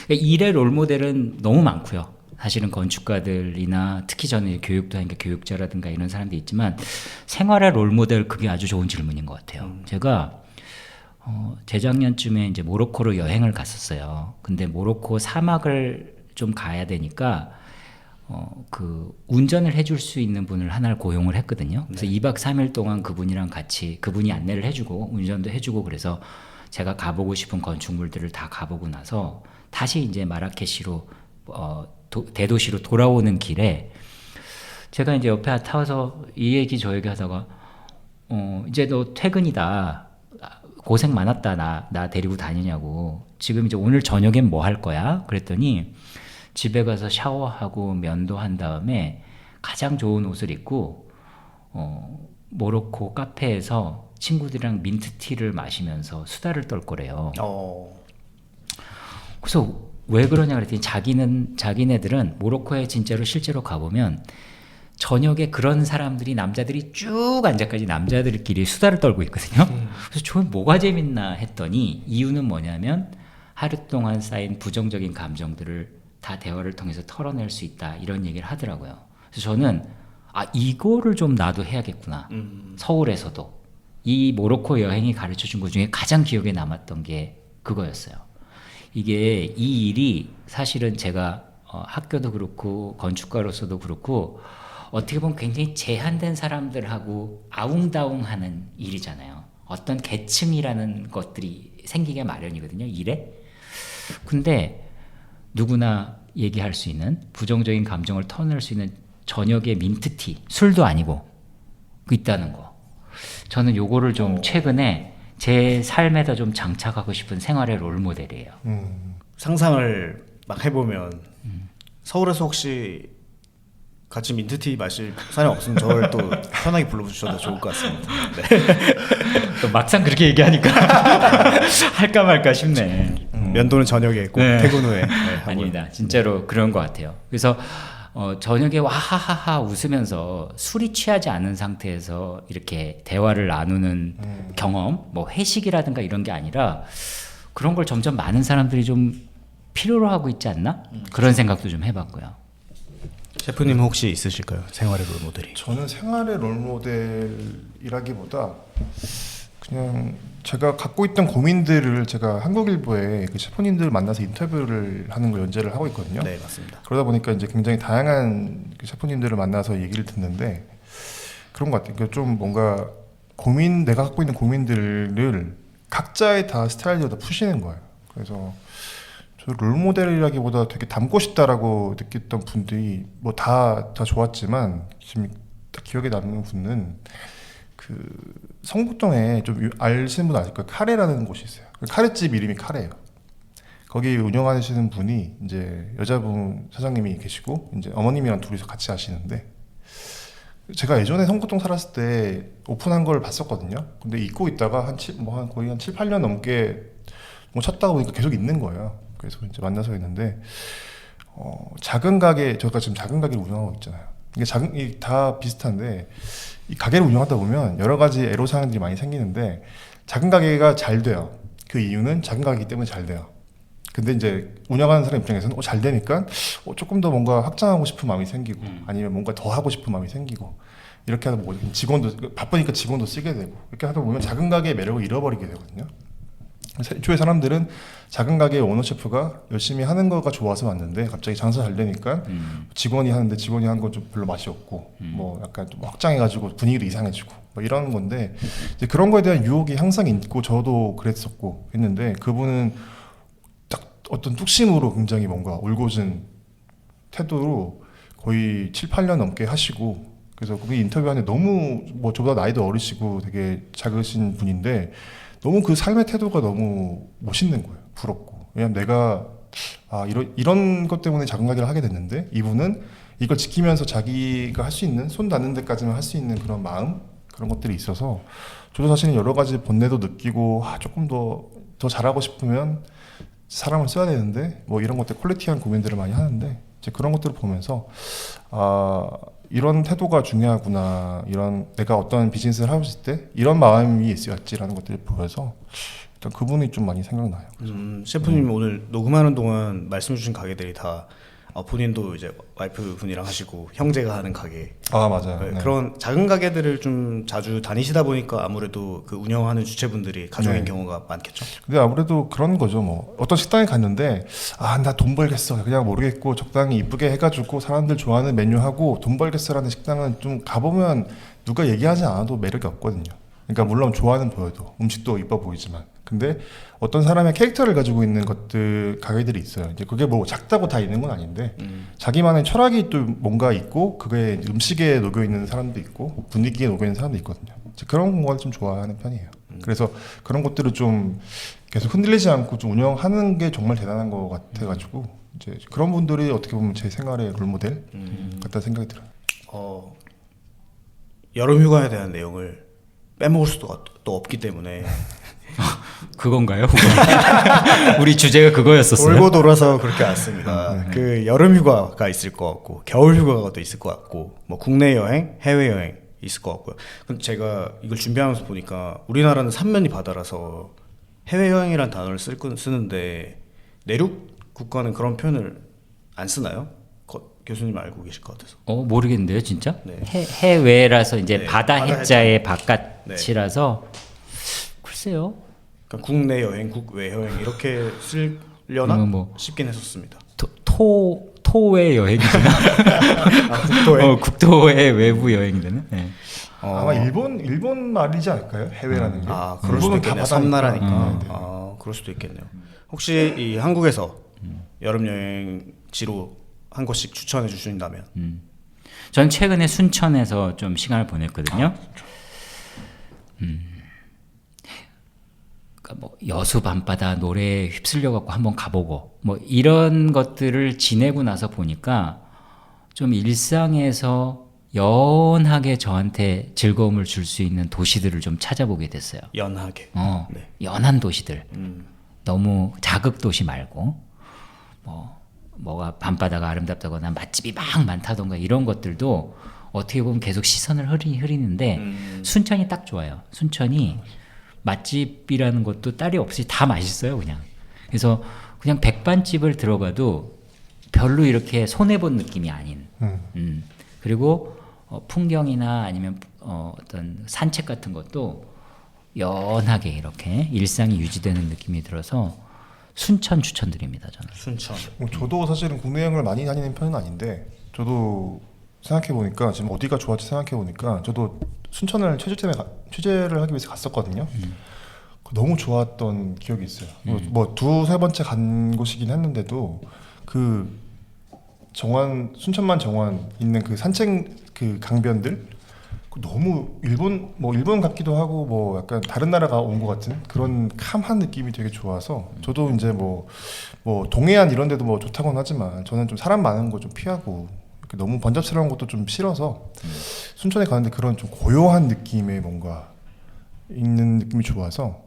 그러니까 일의 롤모델은 너무 많고요. 사실은 건축가들이나 특히 저는 교육도 하니까 교육자라든가 이런 사람들이 있지만 생활의 롤모델 그게 아주 좋은 질문인 것 같아요. 제가 재작년쯤에 이제 모로코로 여행을 갔었어요. 근데 모로코 사막을 좀 가야 되니까 그 운전을 해줄 수 있는 분을 하나를 고용을 했거든요. 그래서 2박 3일 동안 그분이랑 같이 그분이 안내를 해주고 운전도 해주고 그래서 제가 가보고 싶은 건축물들을 다 가보고 나서 다시 이제 마라케시로 대도시로 돌아오는 길에 제가 이제 옆에 타와서 이 얘기 저 얘기 하다가 이제 너 퇴근이다. 고생 많았다. 나 데리고 다니냐고. 지금 이제 오늘 저녁엔 뭐 할 거야? 그랬더니 집에 가서 샤워하고 면도한 다음에 가장 좋은 옷을 입고 모로코 카페에서 친구들이랑 민트티를 마시면서 수다를 떨 거래요. 그래서 왜 그러냐 그랬더니 자기네들은 모로코에 진짜로 실제로 가보면 저녁에 그런 사람들이 남자들이 쭉 앉아까지 남자들끼리 수다를 떨고 있거든요. 그래서 저는 뭐가 재밌나 했더니 이유는 뭐냐면 하루 동안 쌓인 부정적인 감정들을 다 대화를 통해서 털어낼 수 있다 이런 얘기를 하더라고요. 그래서 저는 이거를 좀 나도 해야겠구나. 서울에서도 이 모로코 여행이 가르쳐준 것 중에 가장 기억에 남았던 게 그거였어요. 이게 이 일이 사실은 제가 학교도 그렇고 건축가로서도 그렇고 어떻게 보면 굉장히 제한된 사람들하고 아웅다웅하는 일이잖아요. 어떤 계층이라는 것들이 생기게 마련이거든요. 일에. 근데 누구나 얘기할 수 있는 부정적인 감정을 털어낼 수 있는 저녁에 민트티, 술도 아니고 있다는 거. 저는 요거를 좀 최근에 제 삶에다 좀 장착하고 싶은 생활의 롤모델이에요. 상상을 막 해보면 서울에서 혹시 같이 민트티 마실 사람 없으면 저를 또 편하게 불러주셔도 좋을 것 같습니다. 네. 또 막상 그렇게 얘기하니까 할까 말까 싶네. 면도는 저녁에 꼭 네. 퇴근 후에. 네, 하고요. 아닙니다. 진짜로 그런 것 같아요. 그래서 저녁에 와하하하 웃으면서 술이 취하지 않은 상태에서 이렇게 대화를 나누는 경험, 뭐 회식이라든가 이런 게 아니라 그런 걸 점점 많은 사람들이 좀 필요로 하고 있지 않나? 그런 생각도 좀 해봤고요. 셰프님 혹시 있으실까요? 생활의 롤 모델이. 저는 생활의 롤모델이라기보다 그냥 제가 갖고 있던 고민들을 제가 한국일보에 그 셰프님들 만나서 인터뷰를 하는 거 연재를 하고 있거든요. 네, 맞습니다. 그러다 보니까 이제 굉장히 다양한 그 셰프님들을 만나서 얘기를 듣는데 그런 것 같아요. 그러니까 좀 뭔가 내가 갖고 있는 고민들을 각자의 다 스타일대로 다 푸시는 거예요. 그래서 저 롤모델이라기보다 되게 닮고 싶다라고 느꼈던 분들이 뭐 다 좋았지만 지금 딱 기억에 남는 분은 그 성북동에 좀 아시는 분 아실 거예요. 카레라는 곳이 있어요. 카레집 이름이 카레예요. 거기 운영하시는 분이 이제 여자분 사장님이 계시고 이제 어머님이랑 둘이서 같이 하시는데 제가 예전에 성북동 살았을 때 오픈한 걸 봤었거든요. 근데 잊고 있다가 거의 한 7, 8년 넘게 뭐 찾다가 보니까 계속 있는 거예요. 그래서 이제 만나서 했는데 작은 가게 저희가 지금 작은 가게를 운영하고 있잖아요. 이게 다 비슷한데 이 가게를 운영하다 보면 여러 가지 애로사항들이 많이 생기는데 작은 가게가 잘 돼요. 그 이유는 작은 가게이기 때문에 잘 돼요. 근데 이제 운영하는 사람 입장에서는 잘 되니까 조금 더 뭔가 확장하고 싶은 마음이 생기고 아니면 뭔가 더 하고 싶은 마음이 생기고 이렇게 하다 보면 직원도 바쁘니까 직원도 쓰게 되고 이렇게 하다 보면 작은 가게의 매력을 잃어버리게 되거든요. 애초에 사람들은 작은 가게의 오너 셰프가 열심히 하는 거가 좋아서 왔는데 갑자기 장사 잘 되니까 직원이 하는데 직원이 하는 건 좀 별로 맛이 없고 뭐 약간 좀 확장해가지고 분위기도 이상해지고 뭐 이런 건데 이제 그런 거에 대한 유혹이 항상 있고 저도 그랬었고 했는데 그분은 딱 어떤 뚝심으로 굉장히 뭔가 올곧은 태도로 거의 7, 8년 넘게 하시고 그래서 거기 인터뷰하는데 너무 뭐 저보다 나이도 어리시고 되게 작으신 분인데 너무 그 삶의 태도가 너무 멋있는 거예요. 부럽고. 왜냐면 내가 이런 것 때문에 작은 가게를 하게 됐는데 이분은 이걸 지키면서 자기가 할 수 있는 손 닿는 데까지만 할 수 있는 그런 마음 그런 것들이 있어서 저도 사실은 여러 가지 본내도 느끼고 조금 더 잘하고 싶으면 사람을 써야 되는데 뭐 이런 것들 퀄리티한 고민들을 많이 하는데 이제 그런 것들을 보면서 이런 태도가 중요하구나. 이런 내가 어떤 비즈니스를 하고 있을 때 이런 마음이 있어야지라는 것들을 보여서 일단 그분이 좀 많이 생각나요. 셰프님 오늘 녹음하는 동안 말씀해주신 가게들이 다 본인도 이제 와이프 분이랑 하시고 형제가 하는 가게. 맞아요. 네, 네. 그런 작은 가게들을 좀 자주 다니시다 보니까 아무래도 그 운영하는 주체분들이 가족인 네. 경우가 많겠죠. 근데 아무래도 그런 거죠. 뭐 어떤 식당에 갔는데 나 돈 벌겠어 그냥 모르겠고 적당히 이쁘게 해가지고 사람들 좋아하는 메뉴 하고 돈 벌겠어라는 식당은 좀 가보면 누가 얘기하지 않아도 매력이 없거든요. 그러니까 물론 좋아는 보여도 음식도 이뻐 보이지만 근데 어떤 사람의 캐릭터를 가지고 있는 것들 가게들이 있어요. 이제 그게 뭐 작다고 다 있는 건 아닌데 자기만의 철학이 또 뭔가 있고 그게 음식에 녹여 있는 사람도 있고 분위기에 녹여 있는 사람도 있거든요. 그런 걸 좀 좋아하는 편이에요. 그래서 그런 것들을 좀 계속 흔들리지 않고 좀 운영하는 게 정말 대단한 것 같아가지고 이제 그런 분들이 어떻게 보면 제 생활의 롤모델 같다는 생각이 들어요. 여름 휴가에 대한 내용을 빼먹을 수도 또 없기 때문에 그건가요? 우리 주제가 그거였었어요. 돌고 돌아서 그렇게 왔습니다. 그 여름 휴가가 있을 것 같고 겨울 휴가가 또 있을 것 같고 뭐 국내 여행, 해외 여행 있을 것 같고요. 근데 제가 이걸 준비하면서 보니까 우리나라는 삼면이 바다라서 해외 여행이란 단어를 쓰는데 내륙 국가는 그런 표현을 안 쓰나요? 교수님 알고 계실 것 같아서. 모르겠는데요, 진짜? 네. 해외라서 이제 네, 바다 바다 해자의 바깥이라서 글쎄요. 그러니까 국내 여행, 국외 여행 이렇게 쓰려나 그러면 뭐 싶긴 했었습니다. 토외 여행이 되나? 국토에 국토의 외부 여행이 되나? 네. 아마 일본 말이지 않을까요? 해외라는 게. 그럴 수도 일본은 다 있겠네요. 바다니까. 섬나라니까. 그럴 수도 있겠네요. 혹시 이 한국에서 여름 여행지로 한 곳씩 추천해 주신다면? 전 최근에 순천에서 좀 시간을 보냈거든요. 그러니까 뭐 여수 밤바다 노래에 휩쓸려 갖고 한번 가보고 뭐 이런 것들을 지내고 나서 보니까 좀 일상에서 연하게 저한테 즐거움을 줄 수 있는 도시들을 좀 찾아보게 됐어요. 연하게. 네. 연한 도시들. 너무 자극 도시 말고 뭐가 밤바다가 아름답다거나 맛집이 막 많다던가 이런 것들도 어떻게 보면 계속 시선을 흐리는데 순천이 딱 좋아요. 순천이 맛집이라는 것도 딸이 없이 다 맛있어요, 그냥. 그래서 그냥 백반집을 들어가도 별로 이렇게 손해본 느낌이 아닌. 그리고 풍경이나 아니면 어떤 산책 같은 것도 연하게 이렇게 일상이 유지되는 느낌이 들어서 순천 추천드립니다, 저는. 순천. 저도 사실은 국내 여행을 많이 다니는 편은 아닌데 저도 생각해 보니까 지금 어디가 좋았지 생각해 보니까 저도 순천을 취재를 하기 위해서 갔었거든요. 너무 좋았던 기억이 있어요. 뭐 두세 번째 간 곳이긴 했는데도 그 순천만 정원 있는 그 산책 그 강변들 너무 일본 같기도 하고 뭐 약간 다른 나라가 온 것 같은 그런 캄한 느낌이 되게 좋아서 저도 이제 뭐 동해안 이런 데도 뭐 좋다고는 하지만 저는 좀 사람 많은 거 좀 피하고 이렇게 너무 번잡스러운 것도 좀 싫어서 순천에 가는데 그런 좀 고요한 느낌의 뭔가 있는 느낌이 좋아서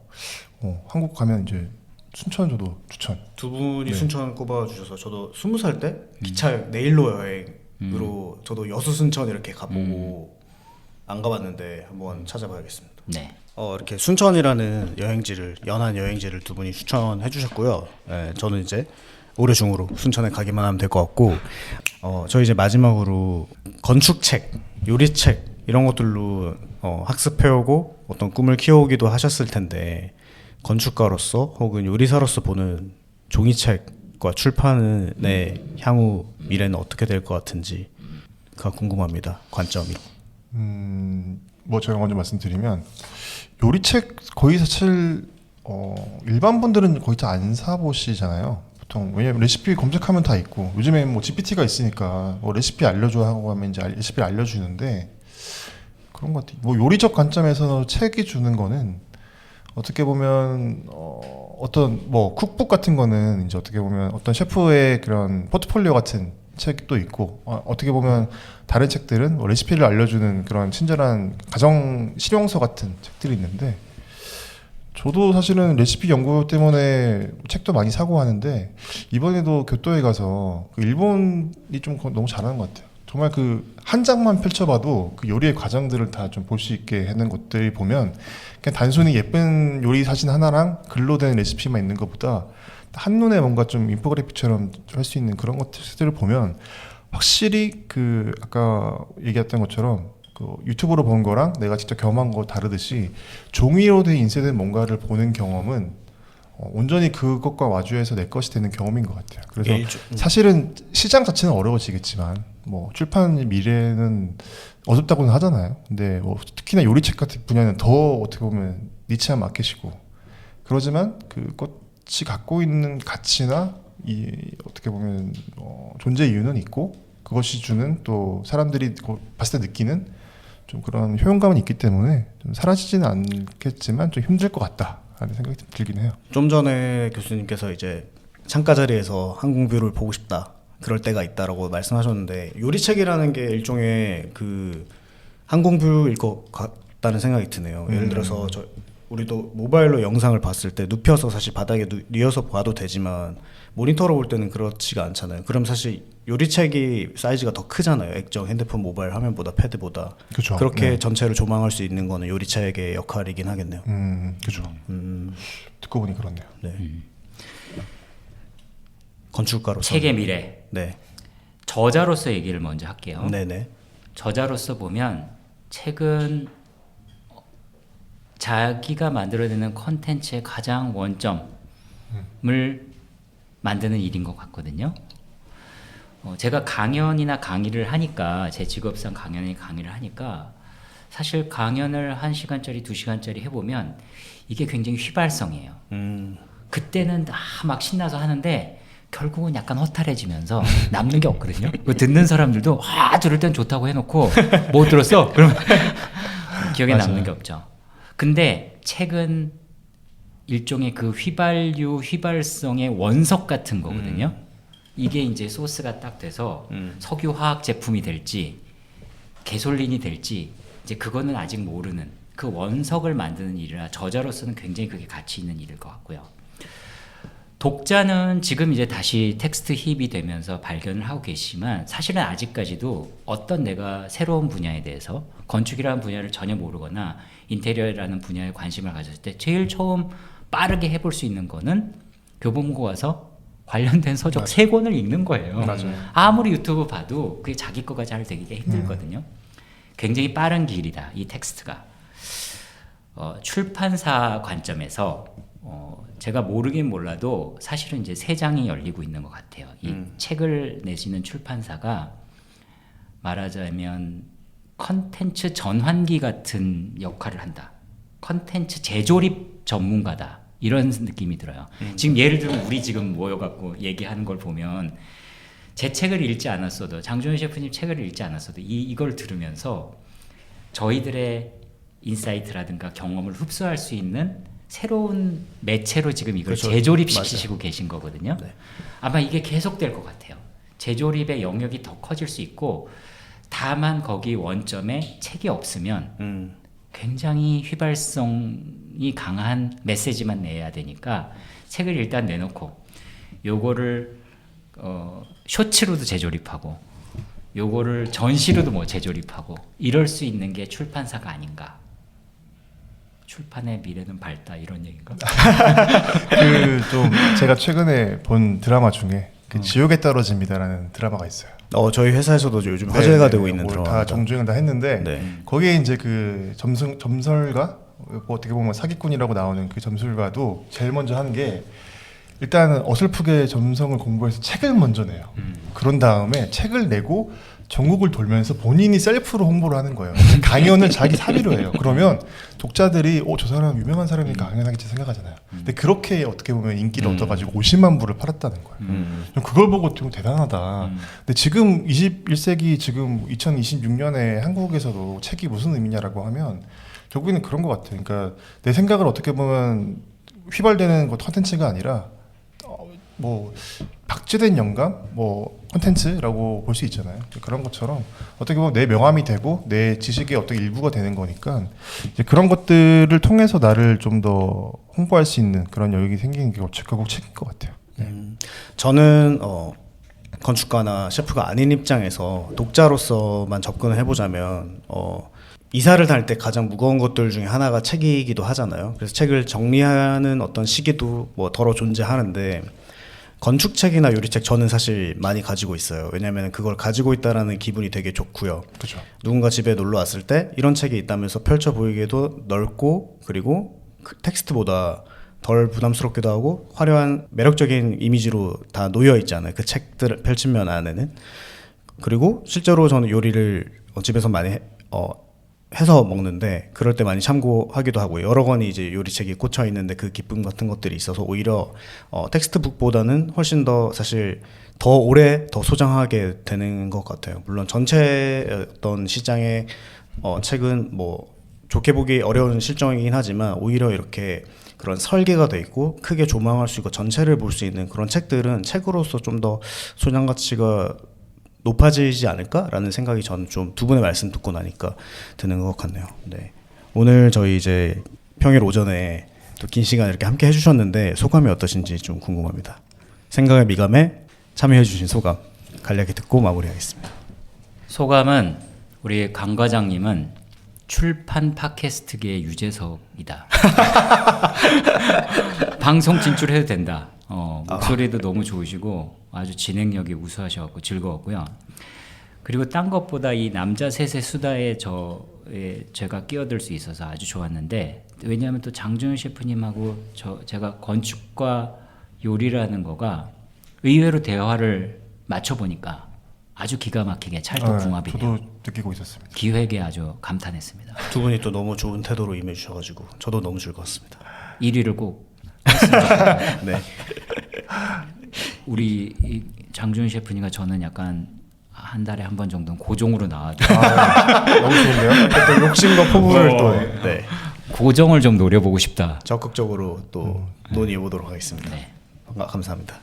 한국 가면 이제 순천 저도 추천. 두 분이 네. 순천 꼽아주셔서 저도 20살 때 기차 내일로 여행으로 저도 여수 순천 이렇게 가보고 안 가봤는데 한번 찾아봐야겠습니다. 네. 이렇게 순천이라는 연한 여행지를 두 분이 추천해 주셨고요. 네, 저는 이제 올해 중으로 순천에 가기만 하면 될 것 같고, 저희 이제 마지막으로 건축책, 요리책 이런 것들로 학습해오고 어떤 꿈을 키워오기도 하셨을 텐데 건축가로서 혹은 요리사로서 보는 종이책과 출판의 향후 미래는 어떻게 될 것 같은지가 궁금합니다. 관점이. 뭐 제가 먼저 말씀드리면 요리책 거의 사실 일반 분들은 거의 다 안 사보시잖아요. 보통 왜냐면 레시피 검색하면 다 있고 요즘에 뭐 GPT가 있으니까 뭐 레시피 알려줘 하고 하면 이제 레시피 알려주는데 그런 것 같아요. 뭐 요리적 관점에서 책이 주는 거는 어떻게 보면 어떤 뭐 쿡북 같은 거는 이제 어떻게 보면 어떤 셰프의 그런 포트폴리오 같은 책도 있고 어떻게 보면 다른 책들은 뭐 레시피를 알려주는 그런 친절한 가정 실용서 같은 책들이 있는데 저도 사실은 레시피 연구 때문에 책도 많이 사고 하는데 이번에도 교토에 가서 그 일본이 좀 너무 잘하는 것 같아요. 정말 그 한 장만 펼쳐봐도 그 요리의 과정들을 다 좀 볼 수 있게 하는 것들이 보면 그냥 단순히 예쁜 요리 사진 하나랑 글로 된 레시피만 있는 것보다 한눈에 뭔가 좀 인포그래픽처럼 할 수 있는 그런 것들을 보면 확실히 그 아까 얘기했던 것처럼 그 유튜브로 본 거랑 내가 직접 경험한 거 다르듯이 종이로 돼 인쇄된 뭔가를 보는 경험은 온전히 그것과 마주해서 내 것이 되는 경험인 것 같아요. 그래서 사실은 시장 자체는 어려워지겠지만 뭐 출판 미래는 어둡다고는 하잖아요. 근데 뭐 특히나 요리책 같은 분야는 더 어떻게 보면 니치한 마켓이고 그러지만 그것이 갖고 있는 가치나 이 어떻게 보면 존재 이유는 있고 그것이 주는 또 사람들이 봤을 때 느끼는 좀 그런 효용감은 있기 때문에 좀 사라지지는 않겠지만 좀 힘들 것 같다라는 생각이 들긴 해요. 좀 전에 교수님께서 이제 창가 자리에서 항공뷰를 보고 싶다. 그럴 때가 있다라고 말씀하셨는데 요리책이라는 게 일종의 그 항공뷰일 것 같다는 생각이 드네요. 예를 들어서 우리도 모바일로 영상을 봤을 때 눕혀서 사실 바닥에 뉘어서 봐도 되지만 모니터로 볼 때는 그렇지가 않잖아요. 그럼 사실 요리책이 사이즈가 더 크잖아요. 액정 핸드폰 모바일 화면보다 패드보다. 그쵸. 그렇게 네. 전체를 조망할 수 있는 거는 요리책의 역할이긴 하겠네요. 그죠. 듣고 보니 그렇네요. 네. 건축가로 책의 미래. 네. 저자로서 얘기를 먼저 할게요. 네네. 저자로서 보면 책은 자기가 만들어내는 컨텐츠의 가장 원점을 만드는 일인 것 같거든요. 제가 강연이나 강의를 하니까 제 직업상 강의를 하니까 사실 강연을 1시간짜리 2시간짜리 해보면 이게 굉장히 휘발성이에요. 그때는 막 신나서 하는데 결국은 약간 허탈해지면서 남는 게 없거든요. 듣는 사람들도 들을 땐 좋다고 해놓고 못 들었어? 그러면 기억에 남는 게 없죠. 근데 책은 일종의 그 휘발성의 원석 같은 거거든요. 이게 이제 소스가 딱 돼서 석유 화학 제품이 될지 개솔린이 될지 이제 그거는 아직 모르는 그 원석을 만드는 일이라 저자로서는 굉장히 그게 가치 있는 일일 것 같고요. 독자는 지금 이제 다시 텍스트 힙이 되면서 발견을 하고 계시지만 사실은 아직까지도 어떤 내가 새로운 분야에 대해서 건축이라는 분야를 전혀 모르거나 인테리어라는 분야에 관심을 가졌을 때 제일 처음 빠르게 해볼 수 있는 거는 교보문고 가서 관련된 서적 3권을 읽는 거예요. 맞아요. 아무리 유튜브 봐도 그게 자기 거가 잘 되기가 힘들거든요. 굉장히 빠른 길이다, 이 텍스트가. 출판사 관점에서 제가 모르긴 몰라도 사실은 이제 새 장이 열리고 있는 것 같아요. 이 책을 내시는 출판사가 말하자면 컨텐츠 전환기 같은 역할을 한다. 컨텐츠 재조립 전문가다. 이런 느낌이 들어요. 지금 예를 들면 우리 지금 모여갖고 얘기하는 걸 보면 제 책을 읽지 않았어도 장준현 셰프님 책을 읽지 않았어도 이걸 들으면서 저희들의 인사이트라든가 경험을 흡수할 수 있는 새로운 매체로 지금 이걸 그렇죠. 재조립시키시고 계신 거거든요. 네. 아마 이게 계속될 것 같아요. 재조립의 영역이 더 커질 수 있고 다만 거기 원점에 책이 없으면 굉장히 휘발성이 강한 메시지만 내야 되니까 책을 일단 내놓고 요거를 쇼츠로도 재조립하고 요거를 전시로도 뭐 재조립하고 이럴 수 있는 게 출판사가 아닌가. 출판의 미래는 밝다 이런 얘기인가? 그 좀 제가 최근에 본 드라마 중에 그 지옥에 떨어집니다라는 드라마가 있어요. 저희 회사에서도 요즘 화제가 네, 되고 네, 있는 뭐 드라마. 다 정주행을 다 했는데 네. 거기에 이제 그 점설가 뭐 어떻게 보면 사기꾼이라고 나오는 그 점술가도 제일 먼저 하는 게 일단은 어설프게 점성을 공부해서 책을 먼저 내요. 그런 다음에 책을 내고 전국을 돌면서 본인이 셀프로 홍보를 하는 거예요. 강연을 자기 사비로 해요. 그러면 독자들이 저 사람 유명한 사람이니까 강연하겠지 생각하잖아요. 근데 그렇게 어떻게 보면 인기를 얻어가지고 50만 부를 팔았다는 거예요. 좀 그걸 보고 좀 대단하다. 근데 지금 21세기 지금 2026년에 한국에서도 책이 무슨 의미냐라고 하면 결국에는 그런 것 같아요. 그러니까 내 생각을 어떻게 보면 휘발되는 거 컨텐츠가 아니라 뭐 박제된 영감, 뭐 콘텐츠라고 볼 수 있잖아요. 그런 것처럼 어떻게 보면 내 명함이 되고 내 지식의 어떤 일부가 되는 거니까 이제 그런 것들을 통해서 나를 좀 더 홍보할 수 있는 그런 여력이 생기는 게 결국 책인 것 같아요. 저는 건축가나 셰프가 아닌 입장에서 독자로서만 접근을 해보자면 이사를 다닐 때 가장 무거운 것들 중에 하나가 책이기도 하잖아요. 그래서 책을 정리하는 어떤 시기도 뭐 덜어 존재하는데 건축책이나 요리책 저는 사실 많이 가지고 있어요. 왜냐하면 그걸 가지고 있다라는 기분이 되게 좋고요. 그렇죠. 누군가 집에 놀러 왔을 때 이런 책이 있다면서 펼쳐 보이기도 넓고 그리고 그 텍스트보다 덜 부담스럽기도 하고 화려한 매력적인 이미지로 다 놓여 있잖아요. 그 책들 펼치면 안에는. 그리고 실제로 저는 요리를 집에서 많이 해서 먹는데 그럴 때 많이 참고하기도 하고 여러 권이 이제 요리책이 꽂혀 있는데 그 기쁨 같은 것들이 있어서 오히려 텍스트북보다는 훨씬 더 사실 더 오래 더 소장하게 되는 것 같아요. 물론 전체 어떤 시장의 책은 뭐 좋게 보기 어려운 실정이긴 하지만 오히려 이렇게 그런 설계가 돼 있고 크게 조망할 수 있고 전체를 볼 수 있는 그런 책들은 책으로서 좀 더 소장 가치가 높아지지 않을까라는 생각이 저는 좀 두 분의 말씀 듣고 나니까 드는 것 같네요. 네. 오늘 저희 이제 평일 오전에 또 긴 시간 이렇게 함께 해주셨는데 소감이 어떠신지 좀 궁금합니다. 생각의 미감에 참여해주신 소감 간략히 듣고 마무리하겠습니다. 소감은 우리 강 과장님은 출판 팟캐스트계의 유재석이다. 방송 진출해도 된다. 목소리도 너무 좋으시고 아주 진행력이 우수하셔갖고 즐거웠고요. 그리고 딴 것보다 이 남자 셋의 수다에 제가 끼어들 수 있어서 아주 좋았는데, 왜냐하면 또 장준현 셰프님하고 제가 건축과 요리라는 거가 의외로 대화를 맞춰보니까 아주 기가 막히게 찰떡궁합이네요. 저도 느끼고 있었습니다. 기획에 아주 감탄했습니다. 두 분이 또 너무 좋은 태도로 임해주셔가지고 저도 너무 즐거웠습니다. 1위를 꼭 했습니다. 네. 우리 이 장준 셰프님과 저는 약간 한 달에 한 번 정도는 고정으로 나와도 너무 좋은데요? 또 욕심과 포부를 또 네. 고정을 좀 노려보고 싶다. 적극적으로 또 논의해 보도록 하겠습니다. 네. 감사합니다.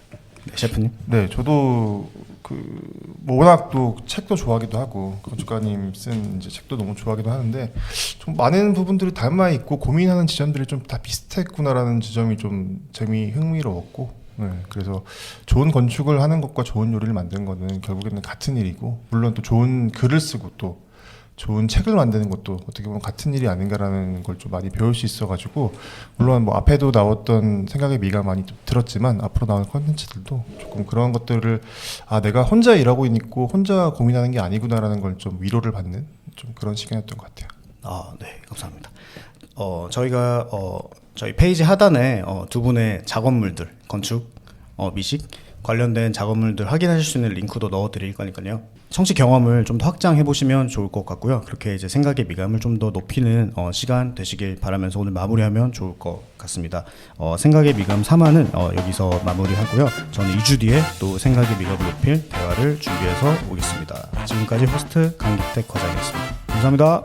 네, 셰프님. 네, 저도 뭐 워낙 또 책도 좋아하기도 하고 건축가님 쓴 이제 책도 너무 좋아하기도 하는데 좀 많은 부분들이 닮아 있고 고민하는 지점들이 좀 다 비슷했구나라는 지점이 좀 흥미로웠고, 네, 그래서 좋은 건축을 하는 것과 좋은 요리를 만드는 거는 결국에는 같은 일이고, 물론 또 좋은 글을 쓰고 또 좋은 책을 만드는 것도 어떻게 보면 같은 일이 아닌가라는 걸 좀 많이 배울 수 있어가지고, 물론 뭐 앞에도 나왔던 생각의 미가 많이 좀 들었지만 앞으로 나올 컨텐츠들도 조금 그런 것들을 내가 혼자 일하고 있고 혼자 고민하는 게 아니구나라는 걸 좀 위로를 받는 좀 그런 시간이었던 것 같아요. 네, 감사합니다. 저희가 저희 페이지 하단에 두 분의 작업물들, 건축, 미식 관련된 작업물들 확인하실 수 있는 링크도 넣어드릴 거니까요. 청취 경험을 좀 더 확장해 보시면 좋을 것 같고요. 그렇게 이제 생각의 미감을 좀 더 높이는 시간 되시길 바라면서 오늘 마무리하면 좋을 것 같습니다. 생각의 미감 3화는 여기서 마무리하고요. 저는 2주 뒤에 또 생각의 미감을 높일 대화를 준비해서 오겠습니다. 지금까지 호스트 강기택 과장이었습니다. 감사합니다.